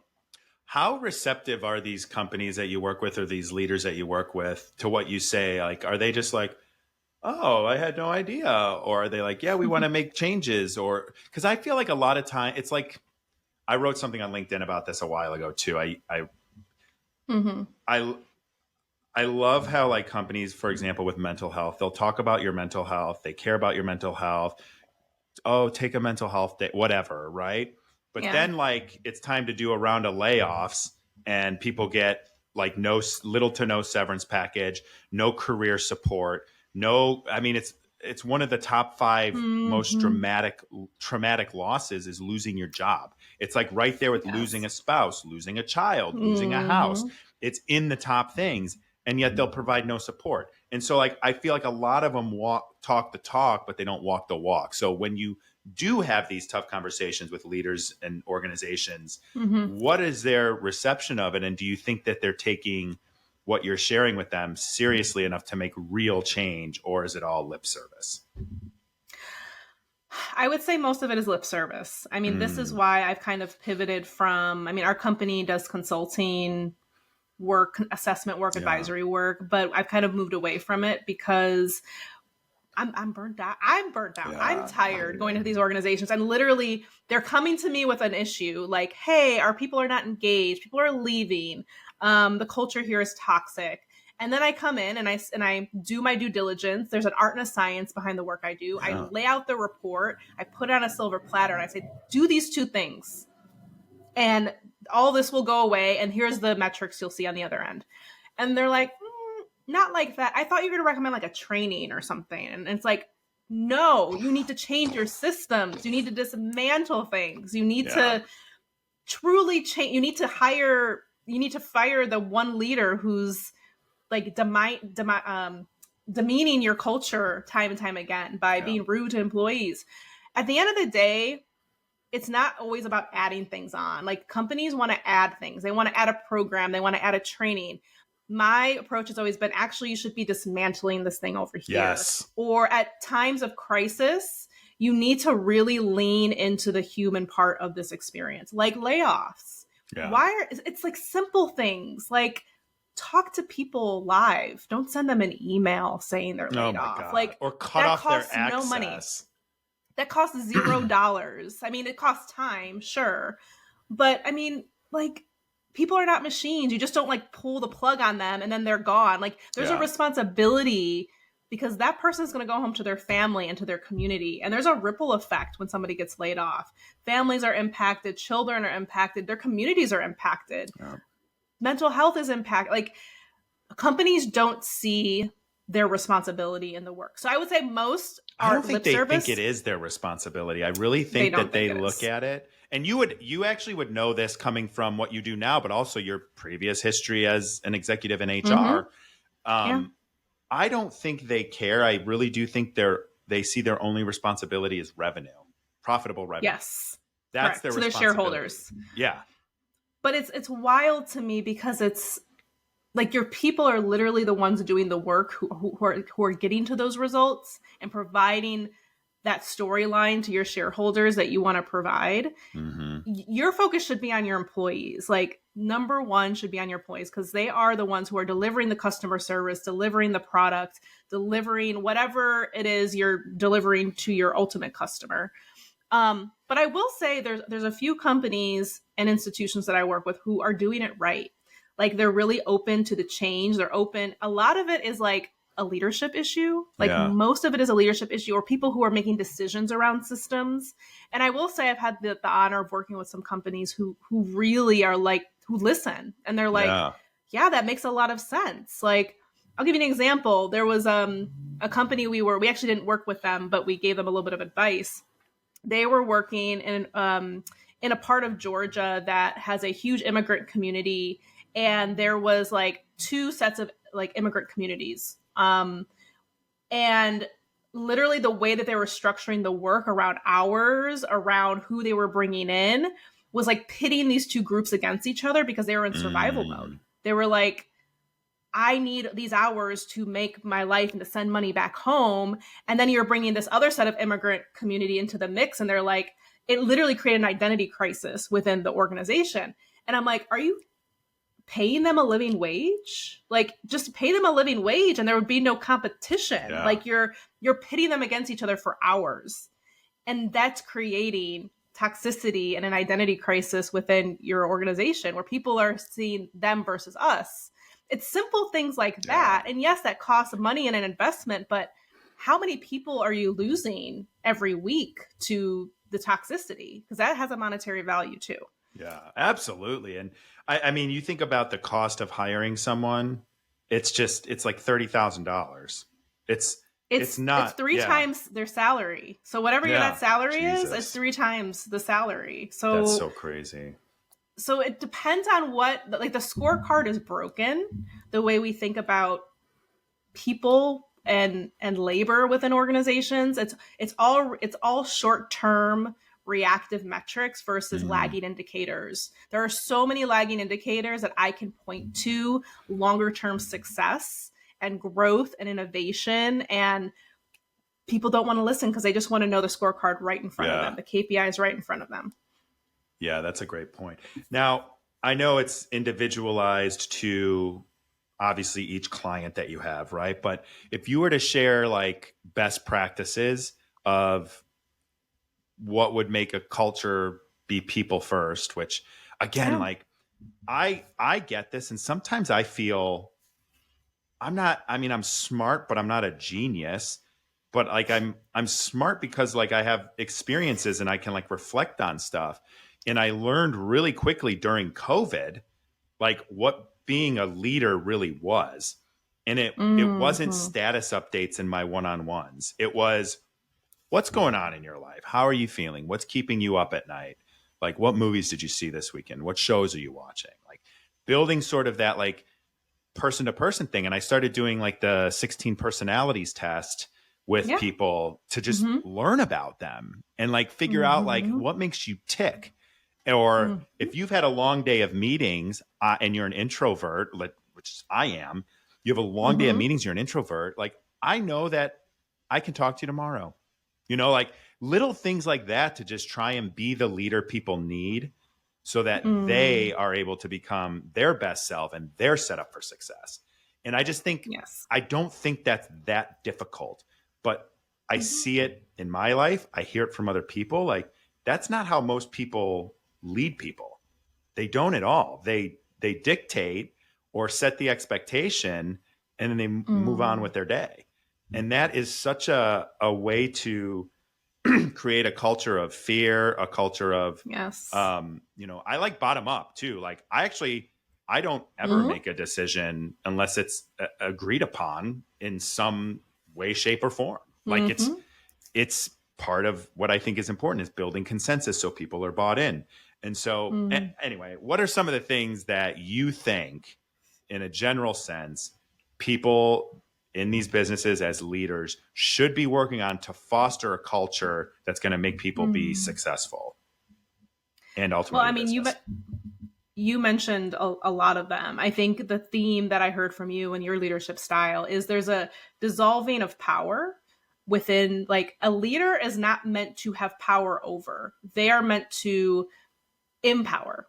How receptive are these companies that you work with or these leaders that you work with to what you say? Like, are they just like, oh, I had no idea? Or are they like, yeah, we want to make changes? Or because I feel like a lot of time it's like, I wrote something on LinkedIn about this a while ago too. Mm-hmm. I love how like companies, for example, with mental health, they'll talk about your mental health. They care about your mental health. Oh, take a mental health day, whatever, right? But Yeah. then like it's time to do a round of layoffs and people get like no little to no severance package, no career support, no, I mean, it's one of the top 5 most traumatic losses is losing your job. It's like right there with losing a spouse, losing a child, losing a house. It's in the top things, and yet they'll provide no support. And so like I feel like a lot of them talk the talk, but they don't walk the walk. So when you do have these tough conversations with leaders and organizations, what is their reception of it? And do you think that they're taking what you're sharing with them seriously enough to make real change, or is it all lip service? I would say most of it is lip service. I mean, this is why I've kind of pivoted from, I mean, our company does consulting work, assessment work, advisory work, but I've kind of moved away from it because I'm burnt out. Yeah. I'm tired going to these organizations, and literally they're coming to me with an issue like, hey, our people are not engaged. People are leaving. The culture here is toxic. And then I come in and I do my due diligence. There's an art and a science behind the work I do. I lay out the report. I put it on a silver platter and I say, do these 2 things. And all this will go away. And here's the metrics you'll see on the other end. And they're like, not like that. I thought you were going to recommend like a training or something. And it's like, no, you need to change your systems. You need to dismantle things. You need to truly change. You need to fire the one leader who's like demeaning your culture time and time again by being rude to employees. At the end of the day, it's not always about adding things on. Like companies want to add things. They want to add a program. They want to add a training. My approach has always been, actually, you should be dismantling this thing over here. Yes. Or at times of crisis, you need to really lean into the human part of this experience, like layoffs. Yeah. It's like simple things, like talk to people live. Don't send them an email saying they're laid off. God. Like, or cut off their access. No money. That costs $0. I mean, it costs time, sure. But I mean, like, people are not machines. You just don't like pull the plug on them and then they're gone. Like there's a responsibility, because that person is going to go home to their family and to their community. And there's a ripple effect when somebody gets laid off. Families are impacted. Children are impacted. Their communities are impacted. Yeah. Mental health is impacted. Like companies don't see their responsibility in the work. So I would say most are I don't think lip they service. think it is their responsibility. I really think that they look at it. And you actually would know this coming from what you do now, but also your previous history as an executive in HR. I don't think they care. I really do think they see their only responsibility as revenue, profitable revenue. Yes. That's their responsibility. Their shareholders. Yeah. But it's wild to me because it's like your people are literally the ones doing the work who are getting to those results and providing that storyline to your shareholders that you want to provide. Your focus should be on your employees. Like number one should be on your employees, because they are the ones who are delivering the customer service, delivering the product, delivering whatever it is you're delivering to your ultimate customer. But I will say there's a few companies and institutions that I work with who are doing it right. Like they're really open to the change. They're open. A lot of it is like a leadership issue. Like most of it is a leadership issue, or people who are making decisions around systems. And I will say I've had the honor of working with some companies who really are like, who listen, and they're like, yeah, that makes a lot of sense. Like, I'll give you an example. There was a company we actually didn't work with them, but we gave them a little bit of advice. They were working in a part of Georgia that has a huge immigrant community, and there was like 2 sets of like immigrant communities. And literally the way that they were structuring the work around hours, around who they were bringing in, was like pitting these two groups against each other because they were in survival mode. Mm. They were like, I need these hours to make my life and to send money back home. And then you're bringing this other set of immigrant community into the mix. And they're like, it literally created an identity crisis within the organization. And I'm like, are you paying them a living wage? Like, just pay them a living wage and there would be no competition. Yeah. Like you're pitting them against each other for hours. And that's creating toxicity and an identity crisis within your organization where people are seeing them versus us. It's simple things like that. And yes, that costs money and an investment, but how many people are you losing every week to the toxicity? Because that has a monetary value too. Yeah, absolutely. And I mean, you think about the cost of hiring someone, it's like $30,000. It's not. It's three times their salary. So whatever your net salary is, it's 3 times the salary. So that's so crazy. So it depends on what, like the scorecard is broken, the way we think about people and labor within organizations. It's all short-term reactive metrics versus lagging indicators. There are so many lagging indicators that I can point to longer-term success and growth and innovation, and people don't want to listen because they just want to know the scorecard right in front of them. The KPI is right in front of them. Yeah, that's a great point. Now, I know it's individualized to obviously each client that you have, right? But if you were to share like best practices of what would make a culture be people first, which again, like I get this. And sometimes I feel I'm smart, but I'm not a genius. But like I'm smart because like I have experiences and I can like reflect on stuff. And I learned really quickly during COVID, like what being a leader really was. And it wasn't status updates in my one-on-ones. It was, what's going on in your life? How are you feeling? What's keeping you up at night? Like, what movies did you see this weekend? What shows are you watching? Like building sort of that like person to person thing. And I started doing like the 16 personalities test with people to just learn about them and like figure out like what makes you tick. Or if you've had a long day of meetings and you're an introvert, which I am, you have a long day of meetings, you're an introvert. Like, I know that I can talk to you tomorrow, like little things like that to just try and be the leader people need so that they are able to become their best self and they're set up for success. And I just think, I don't think that's that difficult, but I see it in my life. I hear it from other people. Like, that's not how most people lead people. They don't at all. They dictate or set the expectation and then they move on with their day. And that is such a way to create a culture of fear, a culture of, I like bottom up too. Like I don't ever make a decision unless it's agreed upon in some way, shape or form. Like it's part of what I think is important is building consensus so people are bought in. And so anyway, what are some of the things that you think in a general sense, people in these businesses as leaders should be working on to foster a culture that's going to make people be successful and ultimately well, I mean, you mentioned a lot of them. I think the theme that I heard from you and your leadership style is there's a dissolving of power within, like, a leader is not meant to have power over. They are meant to empower,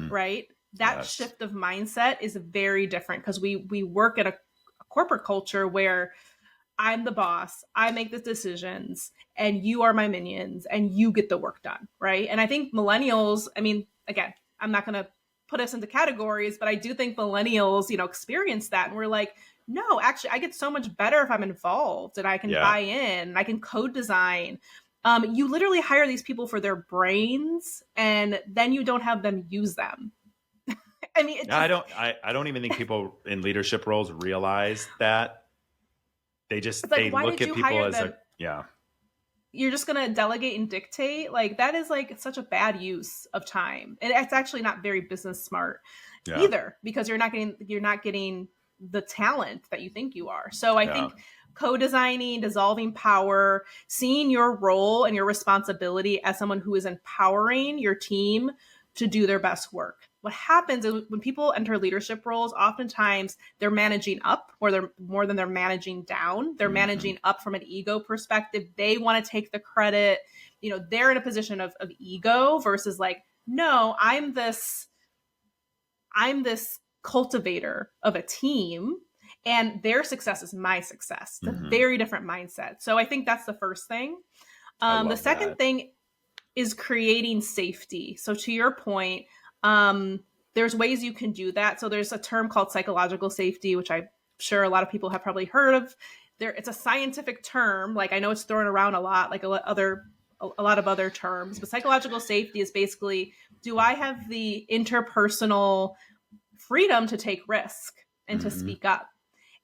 right? That shift of mindset is very different because we work at a corporate culture where I'm the boss, I make the decisions, and you are my minions, and you get the work done, right? And I think millennials, I mean, again, I'm not going to put us into categories, but I do think millennials, experience that. And we're like, no, actually, I get so much better if I'm involved and I can buy in, I can code design. You literally hire these people for their brains and then you don't have them use them. I mean, I don't even think people in leadership roles realize that. They just, they look at people as you're just going to delegate and dictate. Like, that is like such a bad use of time. And it's actually not very business smart either, because you're not getting the talent that you think you are. So I think co-designing, dissolving power, seeing your role and your responsibility as someone who is empowering your team to do their best work. What happens is when people enter leadership roles, oftentimes they're managing up or they're more than they're managing down. They're managing up from an ego perspective. They want to take the credit. They're in a position of ego versus like, no, I'm this cultivator of a team, and their success is my success. It's a very different mindset. So I think that's the first thing. The second thing is creating safety. So to your point, there's ways you can do that. So there's a term called psychological safety, which I'm sure a lot of people have probably heard of. It's a scientific term. Like, I know it's thrown around a lot, like a lot of other terms, but psychological safety is basically, do I have the interpersonal freedom to take risk and to speak up?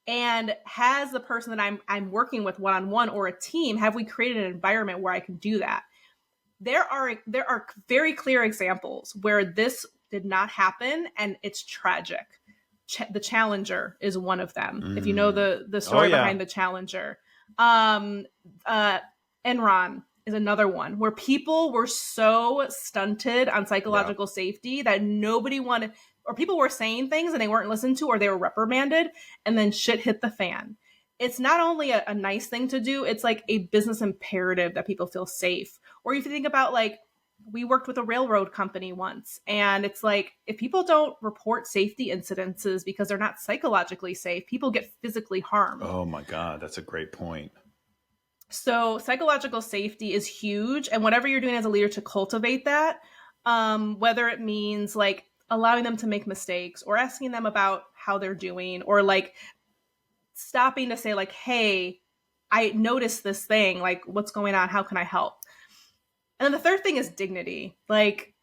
And has the person that I'm working with one-on-one or a team, have we created an environment where I can do that? There are very clear examples where this did not happen, and it's tragic. The Challenger is one of them. If you know the story behind the Challenger. Enron is another one where people were so stunted on psychological safety that nobody wanted, or people were saying things and they weren't listened to, or they were reprimanded, and then shit hit the fan. It's not only a nice thing to do, it's like a business imperative that people feel safe. Or if you think about, like, we worked with a railroad company once, and it's like, if people don't report safety incidences because they're not psychologically safe, people get physically harmed. Oh my God, that's a great point. So psychological safety is huge. And whatever you're doing as a leader to cultivate that, whether it means like allowing them to make mistakes or asking them about how they're doing, or like stopping to say like, hey, I noticed this thing, like, what's going on? How can I help? And then the third thing is dignity. Like,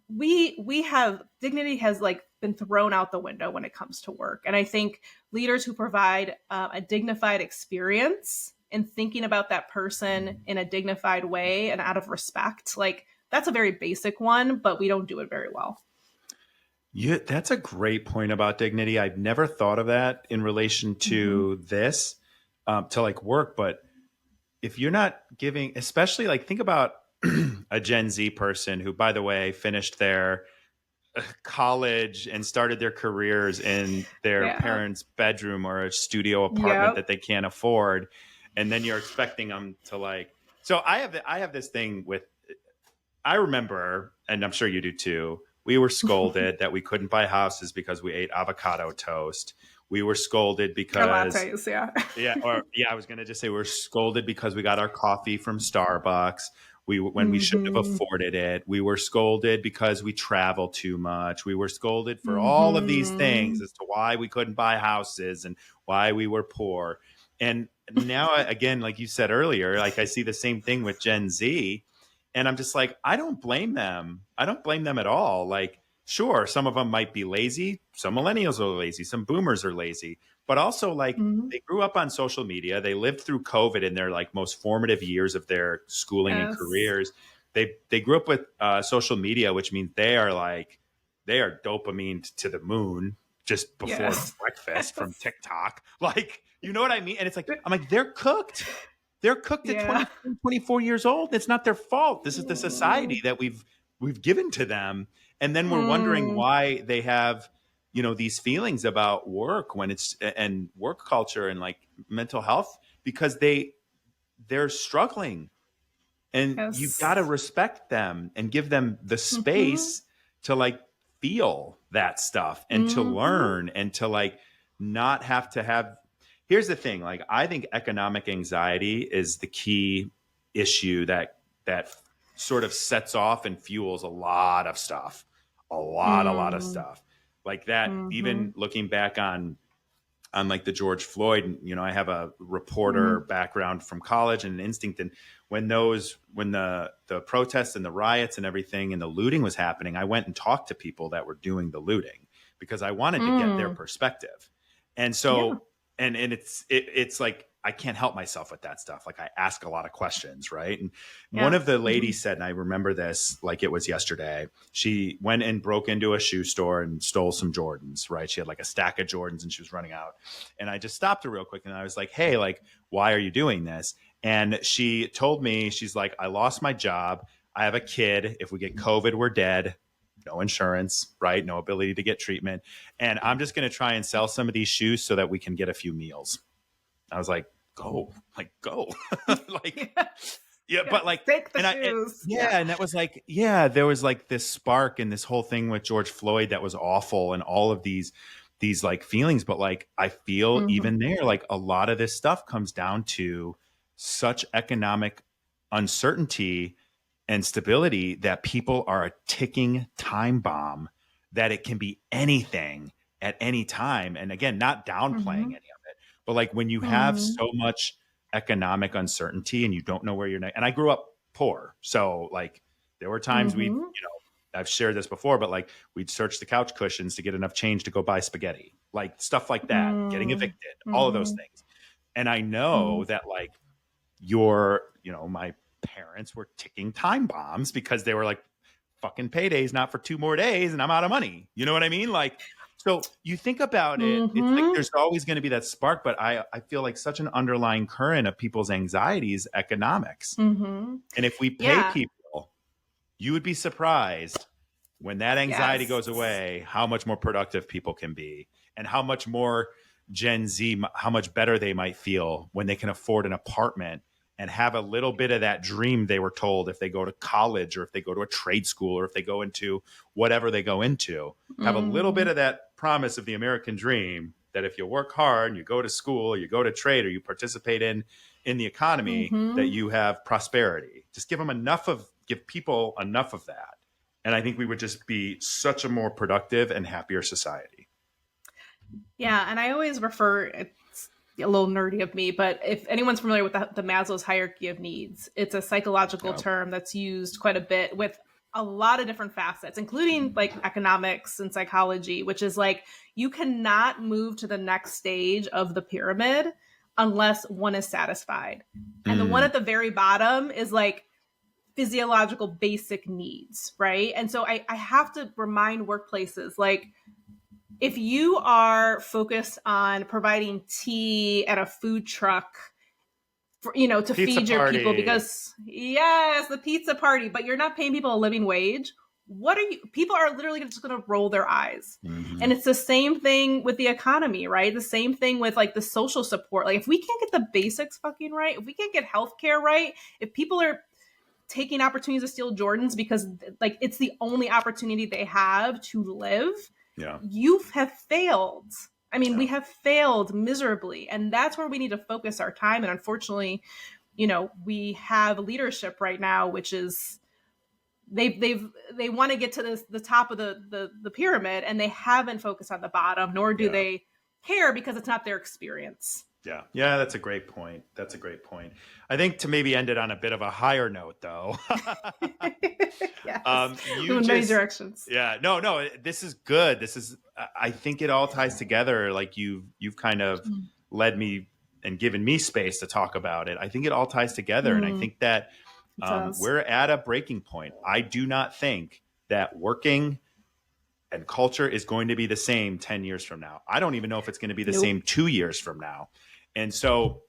we have dignity has like been thrown out the window when it comes to work. And I think leaders who provide a dignified experience and thinking about that person in a dignified way and out of respect, like, that's a very basic one, but we don't do it very well. Yeah, that's a great point about dignity. I've never thought of that in relation to this, to like work. But if you're not giving, especially like, think about a Gen Z person who, by the way, finished their college and started their careers in their parents' bedroom or a studio apartment that they can't afford. And then you're expecting them to like, so I have this thing with, I remember, and I'm sure you do too, we were scolded that we couldn't buy houses because we ate avocado toast. We were scolded because lattes, I was going to just say we were scolded because we got our coffee from Starbucks when we shouldn't have afforded it. We were scolded because we travel too much. We were scolded for all of these things as to why we couldn't buy houses and why we were poor. And now, again, like you said earlier, like I see the same thing with Gen Z. And I'm just like, I don't blame them. I don't blame them at all. Like, sure, some of them might be lazy. Some millennials are lazy. Some boomers are lazy. But also, like, they grew up on social media. They lived through COVID in their like most formative years of their schooling and careers. They grew up with social media, which means they are dopamine to the moon just before breakfast from TikTok. Like, you know what I mean? And it's like, I'm like, they're cooked. They're cooked at 23, 24 years old. It's not their fault. This is the society that we've given to them. And then we're wondering why they have, these feelings about work and work culture and like mental health, because they're struggling, and you've got to respect them and give them the space to like feel that stuff and to learn and to like not have to have. Here's the thing. Like, I think economic anxiety is the key issue that sort of sets off and fuels a lot of stuff, a lot of stuff like that. Even looking back on like the George Floyd, I have a reporter background from college and an instinct. And when the protests and the riots and everything and the looting was happening, I went and talked to people that were doing the looting because I wanted to get their perspective. And so, and it's like, I can't help myself with that stuff. Like I ask a lot of questions, right? And one Yeah. of the ladies said, and I remember this like it was yesterday, she went and broke into a shoe store and stole some Jordans, right? She had like a stack of Jordans and she was running out. And I just stopped her real quick and I was like, hey, like, why are you doing this? And she told me, she's like, I lost my job. I have a kid. If we get COVID, we're dead. No insurance, right? No ability to get treatment. And I'm just going to try and sell some of these shoes so that we can get a few meals. I was like, go. Like, yeah, but like, take the and shoes. and that was like, yeah, there was like this spark and this whole thing with George Floyd that was awful and all of these like feelings. But like, I feel even there, like a lot of this stuff comes down to such economic uncertainty and stability that people are a ticking time bomb, that it can be anything at any time. And again, not downplaying any of it, but like when you have so much economic uncertainty and you don't know where you're and I grew up poor. So like there were times we, I've shared this before, but like we'd search the couch cushions to get enough change to go buy spaghetti, like stuff like that, getting evicted, all of those things. And I know that like my parents were ticking time bombs because they were like, fucking payday's not for 2 more days and I'm out of money. You know what I mean? Like, so you think about it, it's like there's always going to be that spark, but I feel like such an underlying current of people's anxieties, economics. And if we pay people, you would be surprised when that anxiety goes away, how much more productive people can be and how much more Gen Z, how much better they might feel when they can afford an apartment and have a little bit of that dream they were told if they go to college or if they go to a trade school or if they go into whatever they go into, have a little bit of that promise of the American dream that if you work hard and you go to school, or you go to trade or you participate in the economy, that you have prosperity. Just give people enough of that. And I think we would just be such a more productive and happier society. Yeah. And I always refer, it's a little nerdy of me, but if anyone's familiar with the Maslow's hierarchy of needs, it's a psychological term that's used quite a bit with a lot of different facets, including like economics and psychology, which is like, you cannot move to the next stage of the pyramid unless one is satisfied. And the one at the very bottom is like physiological basic needs, right? And so I have to remind workplaces, like, if you are focused on providing tea at a food truck, for, to feed your people, because the pizza party, but you're not paying people a living wage, people are literally just going to roll their eyes. And it's the same thing with the economy, right? The same thing with like the social support. Like if we can't get the basics fucking right, if we can't get healthcare right, if people are taking opportunities to steal Jordans because like it's the only opportunity they have to live, you have failed. I mean, we have failed miserably, and that's where we need to focus our time. And unfortunately, we have leadership right now, which is they want to get to the top of the pyramid, and they haven't focused on the bottom, nor do they care because it's not their experience. Yeah, that's a great point. I think to maybe end it on a bit of a higher note, though. Many directions. Yeah, no, this is good. I think it all ties together. Like you've kind of led me and given me space to talk about it. I think it all ties together. And I think that we're at a breaking point. I do not think that working and culture is going to be the same 10 years from now. I don't even know if it's going to be the same 2 years from now. And so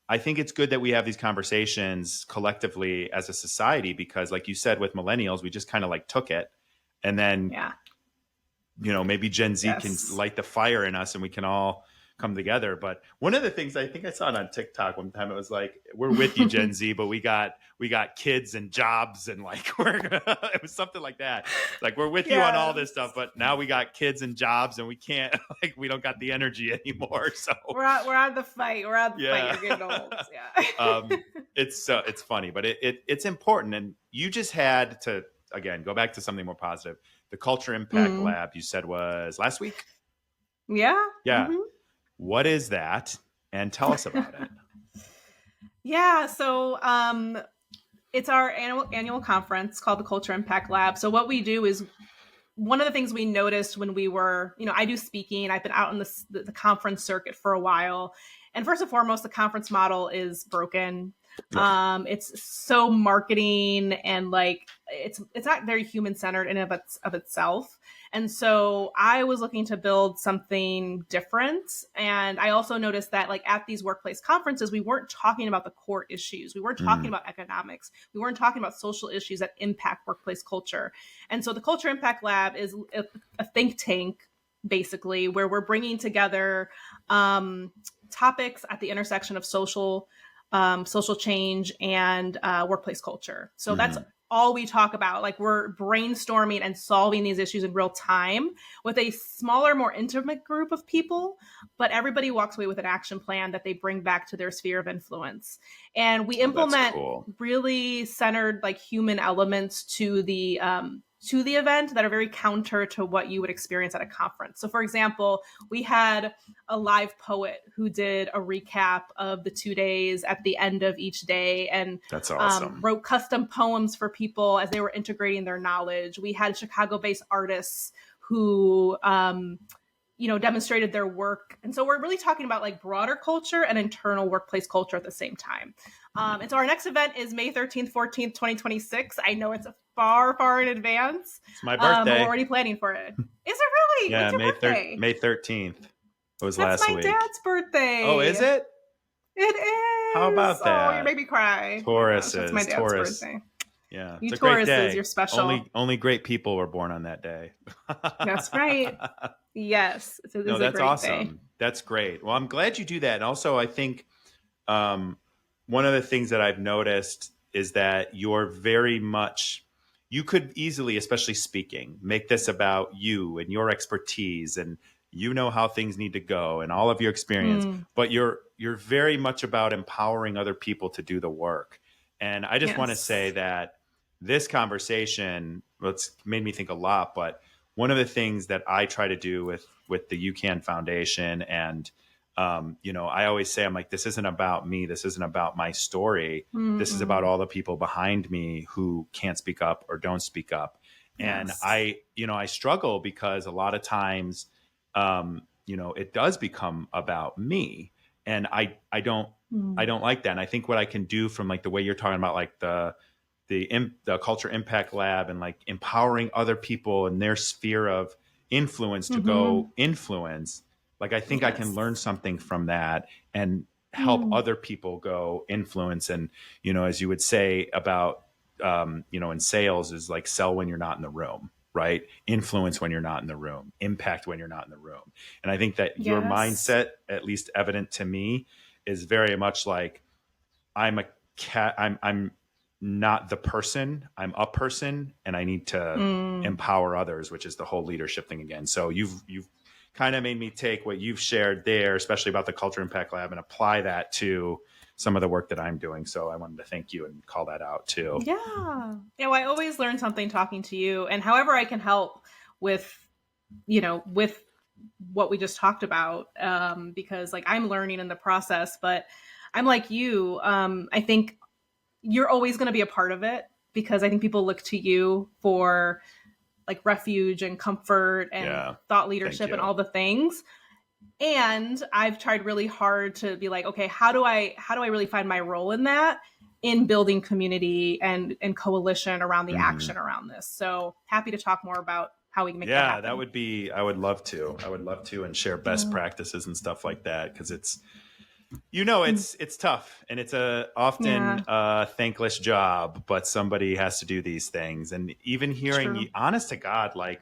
I think it's good that we have these conversations collectively as a society, because like you said, with millennials, we just kind of like took it. And then, maybe Gen Z can light the fire in us and we can all come together. But one of the things I think I saw it on TikTok one time, it was like, we're with you, Gen Z, but we got kids and jobs and like it was something like that. Like we're with you on all this stuff, but now we got kids and jobs and we can't, like, we don't got the energy anymore. So we're on the fight. We're on the fight. You're getting old. It's funny, but it's important. And you just had to, again, go back to something more positive. The Culture Impact Lab, you said, was last week. Yeah. What is that? And tell us about it. Yeah. So it's our annual conference called the Culture Impact Lab. So what we do is one of the things we noticed when we were, I do speaking, I've been out on the conference circuit for a while. And first and foremost, the conference model is broken. Yeah. It's so marketing and like it's not very human centered in of itself. And so I was looking to build something different. And I also noticed that like at these workplace conferences, we weren't talking about the core issues. We weren't talking about economics. We weren't talking about social issues that impact workplace culture. And so the Culture Impact Lab is a think tank, basically, where we're bringing together topics at the intersection of social change and workplace culture. So that's all we talk about. Like we're brainstorming and solving these issues in real time with a smaller, more intimate group of people, but everybody walks away with an action plan that they bring back to their sphere of influence. And we implement really centered like human elements to the event that are very counter to what you would experience at a conference. So for example, we had a live poet who did a recap of the 2 days at the end of each day and that's awesome. Wrote custom poems for people as they were integrating their knowledge. We had Chicago-based artists who demonstrated their work. And so we're really talking about like broader culture and internal workplace culture at the same time. And so our next event is May 13th, 14th, 2026. I know it's far, far in advance. It's my birthday. We're already planning for it. Is it really? Yeah, What's your birthday? May 13th. It was That's last my week. dad's birthday. Oh, is it? It is. How about that? Oh, you made me cry. Tauruses. That's my dad's birthday. Yeah, you it's a great Tauruses, day. you're special. Only great people were born on that day. That's right. Yes. It is no, that's a great awesome. Day. That's great. Well, I'm glad you do that. And also, I think one of the things that I've noticed is that you're very much, you could easily, especially speaking, make this about you and your expertise and you know how things need to go and all of your experience, but you're very much about empowering other people to do the work. And I just want to say that this conversation, it's made me think a lot, but one of the things that I try to do with the UCAN Foundation and, I always say, I'm like, this isn't about me. This isn't about my story. This is about all the people behind me who can't speak up or don't speak up. And I struggle because a lot of times, it does become about me. And I don't like that. And I think what I can do from like the way you're talking about, like the Culture Impact Lab and like empowering other people in their sphere of influence to go influence, like I think I can learn something from that and help other people go influence. And, as you would say about, in sales is like sell when you're not in the room, right? Influence when you're not in the room, impact when you're not in the room. And I think that your mindset, at least evident to me, is very much like I'm not the person, I'm a person, and I need to empower others, which is the whole leadership thing again. So you've kind of made me take what you've shared there, especially about the Culture Impact Lab, and apply that to some of the work that I'm doing. So I wanted to thank you and call that out too. Yeah. Well, I always learn something talking to you, and however I can help with what we just talked about, because like I'm learning in the process, but I'm like you. I think you're always going to be a part of it because I think people look to you for like refuge and comfort and thought leadership and all the things. And I've tried really hard to be like, okay, how do I really find my role in that, in building community and coalition around the action around this. So happy to talk more about how we can make that happen. I would love to and share best practices and stuff like that. Cause it's tough and it's often a thankless job, but somebody has to do these things. And even hearing you, honest to God, like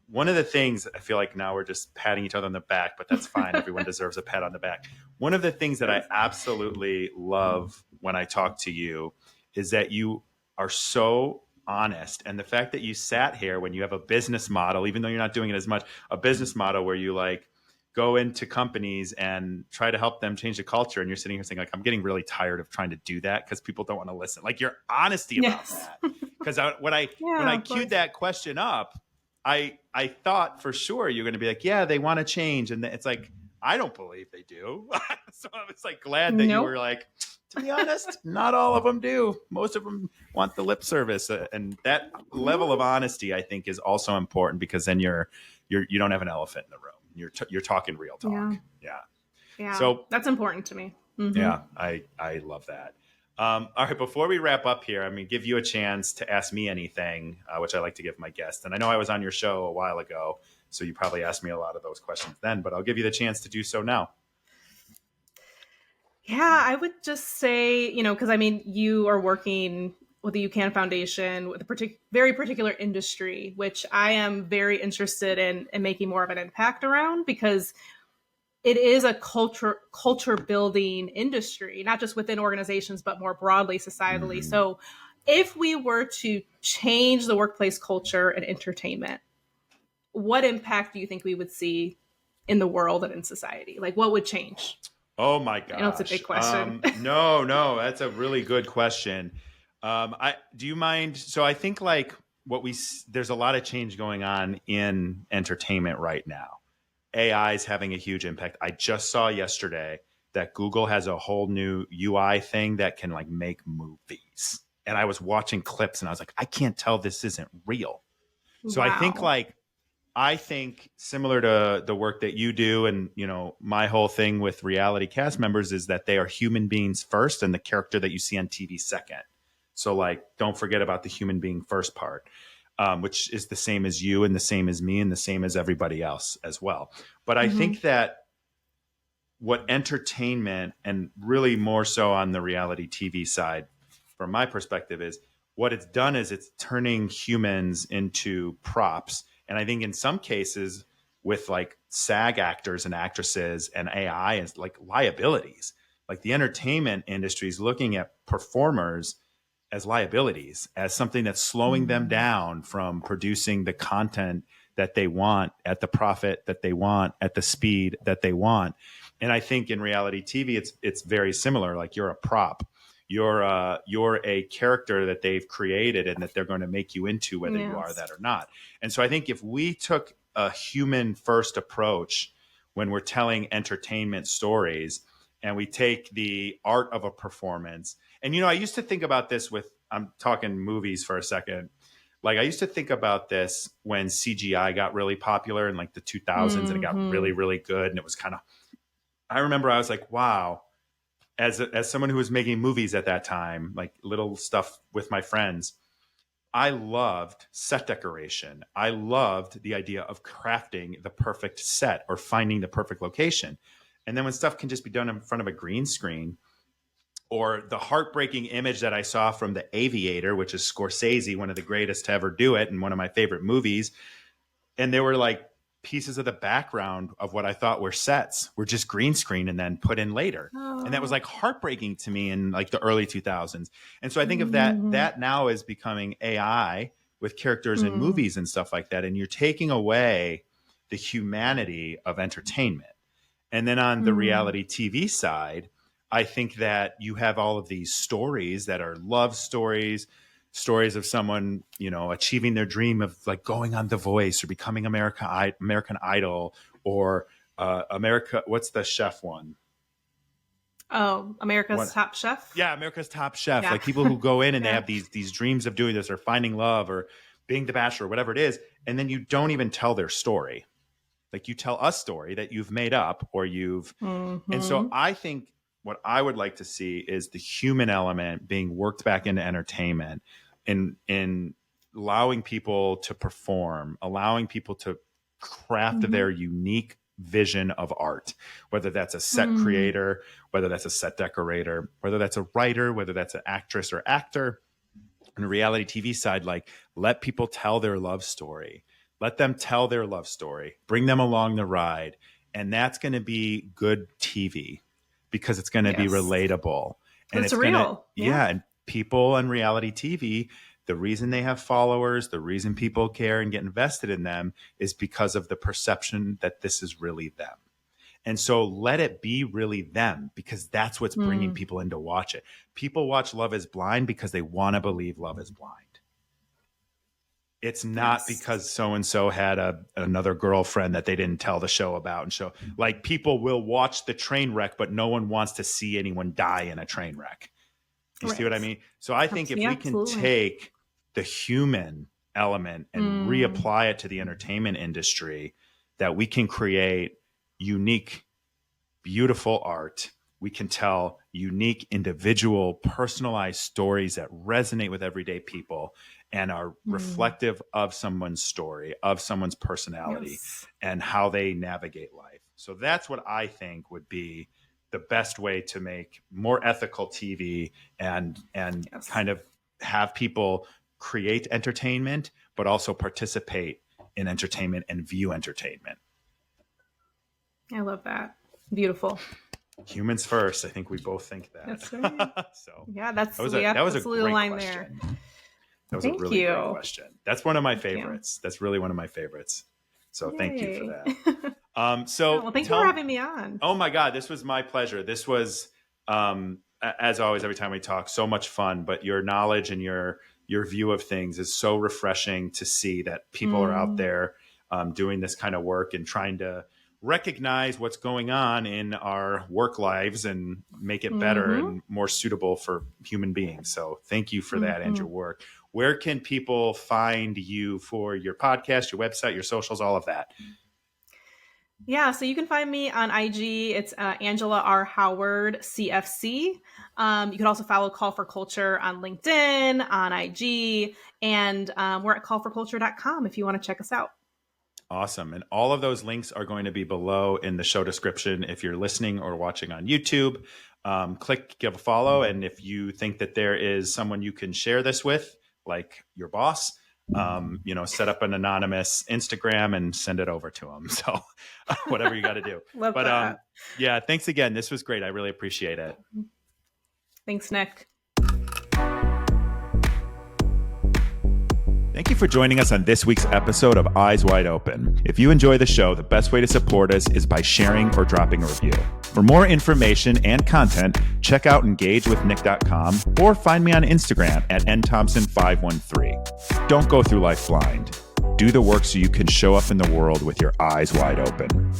one of the things I feel like now we're just patting each other on the back, but that's fine. Everyone deserves a pat on the back. One of the things that I absolutely love when I talk to you is that you are so honest. And the fact that you sat here when you have a business model, even though you're not doing it as much, a business model where you like go into companies and try to help them change the culture. And you're sitting here saying like, I'm getting really tired of trying to do that because people don't want to listen. Like your honesty about that. Because when I queued that question up, I thought for sure you're going to be like, yeah, they want to change. And it's like, I don't believe they do. So I was like glad that you were like, to be honest, not all of them do. Most of them want the lip service, and that level of honesty, I think, is also important because then you don't have an elephant in the room. You're talking real talk. Yeah. Yeah. Yeah. So that's important to me. Mm-hmm. yeah, I love that. All right, before we wrap up here, I'm going to give you a chance to ask me anything, which I like to give my guests. And I know I was on your show a while ago, so you probably asked me a lot of those questions then, but I'll give you the chance to do so now. Yeah, I would just say, because I mean, you are working with the UCAN Foundation with a very particular industry, which I am very interested in making more of an impact around, because it is a culture building industry, not just within organizations, but more broadly societally. Mm-hmm. So if we were to change the workplace culture and entertainment, what impact do you think we would see in the world and in society? Like, what would change? Oh my gosh. I know it's a big question. No, that's a really good question. Do you mind? So I think like there's a lot of change going on in entertainment right now. AI is having a huge impact. I just saw yesterday that Google has a whole new UI thing that can like make movies. And I was watching clips and I was like, I can't tell this isn't real. So Wow. I think similar to the work that you do, and my whole thing with reality cast members is that they are human beings first, and the character that you see on TV second. So, like, don't forget about the human being first part, which is the same as you, and the same as me, and the same as everybody else as well. But I think that what entertainment, and really more so on the reality TV side, from my perspective, is what it's done is it's turning humans into props. And I think in some cases with like SAG actors and actresses and AI is like liabilities. Like the entertainment industry is looking at performers as liabilities, as something that's slowing them down from producing the content that they want at the profit that they want at the speed that they want. And I think in reality TV, it's very similar. Like you're a prop. You're a character that they've created and that they're going to make you into, whether you are that or not. And so I think if we took a human first approach when we're telling entertainment stories, and we take the art of a performance, and I used to think about this I'm talking movies for a second. Like I used to think about this when CGI got really popular in like the 2000s and it got really, really good. And it was kind of, I remember I was like, wow, as someone who was making movies at that time, like little stuff with my friends, I loved set decoration. I loved the idea of crafting the perfect set or finding the perfect location. And then when stuff can just be done in front of a green screen, or the heartbreaking image that I saw from The Aviator, which is Scorsese, one of the greatest to ever do it and one of my favorite movies. And they were like pieces of the background of what I thought were sets were just green screen and then put in later. Oh. And that was like heartbreaking to me in like the early 2000s. And so I think of that now is becoming AI with characters in movies and stuff like that. And you're taking away the humanity of entertainment. And then on the reality TV side, I think that you have all of these stories that are love stories of someone, achieving their dream of like going on The Voice or becoming American Idol, or America. What's the chef one? Oh, America's Top Chef. Yeah, America's Top Chef. Yeah. Like people who go in and they have these dreams of doing this or finding love or being the Bachelor or whatever it is, and then you don't even tell their story. Like you tell a story that you've made up or you've, and so I think what I would like to see is the human element being worked back into entertainment, in allowing people to perform, allowing people to craft their unique vision of art, whether that's a set creator, whether that's a set decorator, whether that's a writer, whether that's an actress or actor. On the reality TV side, like let people tell their love story. Let them tell their love story. Bring them along the ride. And that's going to be good TV because it's going to be relatable. And it's real. And people on reality TV, the reason they have followers, the reason people care and get invested in them is because of the perception that this is really them. And so let it be really them, because that's what's bringing people in to watch it. People watch Love is Blind because they want to believe love is blind. It's not because so-and-so had another girlfriend that they didn't tell the show about and show. Like, people will watch the train wreck, but no one wants to see anyone die in a train wreck. You see what I mean? So I think if we can take the human element and reapply it to the entertainment industry, that we can create unique, beautiful art. We can tell unique, individual, personalized stories that resonate with everyday people and are reflective of someone's story, of someone's personality, and how they navigate life. So that's what I think would be the best way to make more ethical TV and kind of have people create entertainment, but also participate in entertainment and view entertainment. I love that. Beautiful. Humans first. I think we both think that. That's right. So yeah, that was a great line question. there. That was a really great question. That's one of my favorites. That's really one of my favorites. So thank you for that. Well, thank you for having me on. Oh my God, this was my pleasure. This was, as always, every time we talk, so much fun. But your knowledge and your view of things is so refreshing to see that people are out there doing this kind of work and trying to recognize what's going on in our work lives and make it better and more suitable for human beings. So thank you for that and your work. Where can people find you for your podcast, your website, your socials, all of that? Yeah, so you can find me on IG. It's Angela R. Howard CFC. You can also follow Call for Culture on LinkedIn, on IG, and we're at callforculture.com if you want to check us out. Awesome. And all of those links are going to be below in the show description. If you're listening or watching on YouTube, click, give a follow. And if you think that there is someone you can share this with, like your boss, set up an anonymous Instagram and send it over to them. So whatever you got to do. Love that. Yeah, thanks again. This was great. I really appreciate it. Thanks, Nick. Thank you for joining us on this week's episode of Eyes Wide Open. If you enjoy the show, the best way to support us is by sharing or dropping a review. For more information and content, check out engagewithnick.com or find me on Instagram at nthompson513. Don't go through life blind. Do the work so you can show up in the world with your eyes wide open.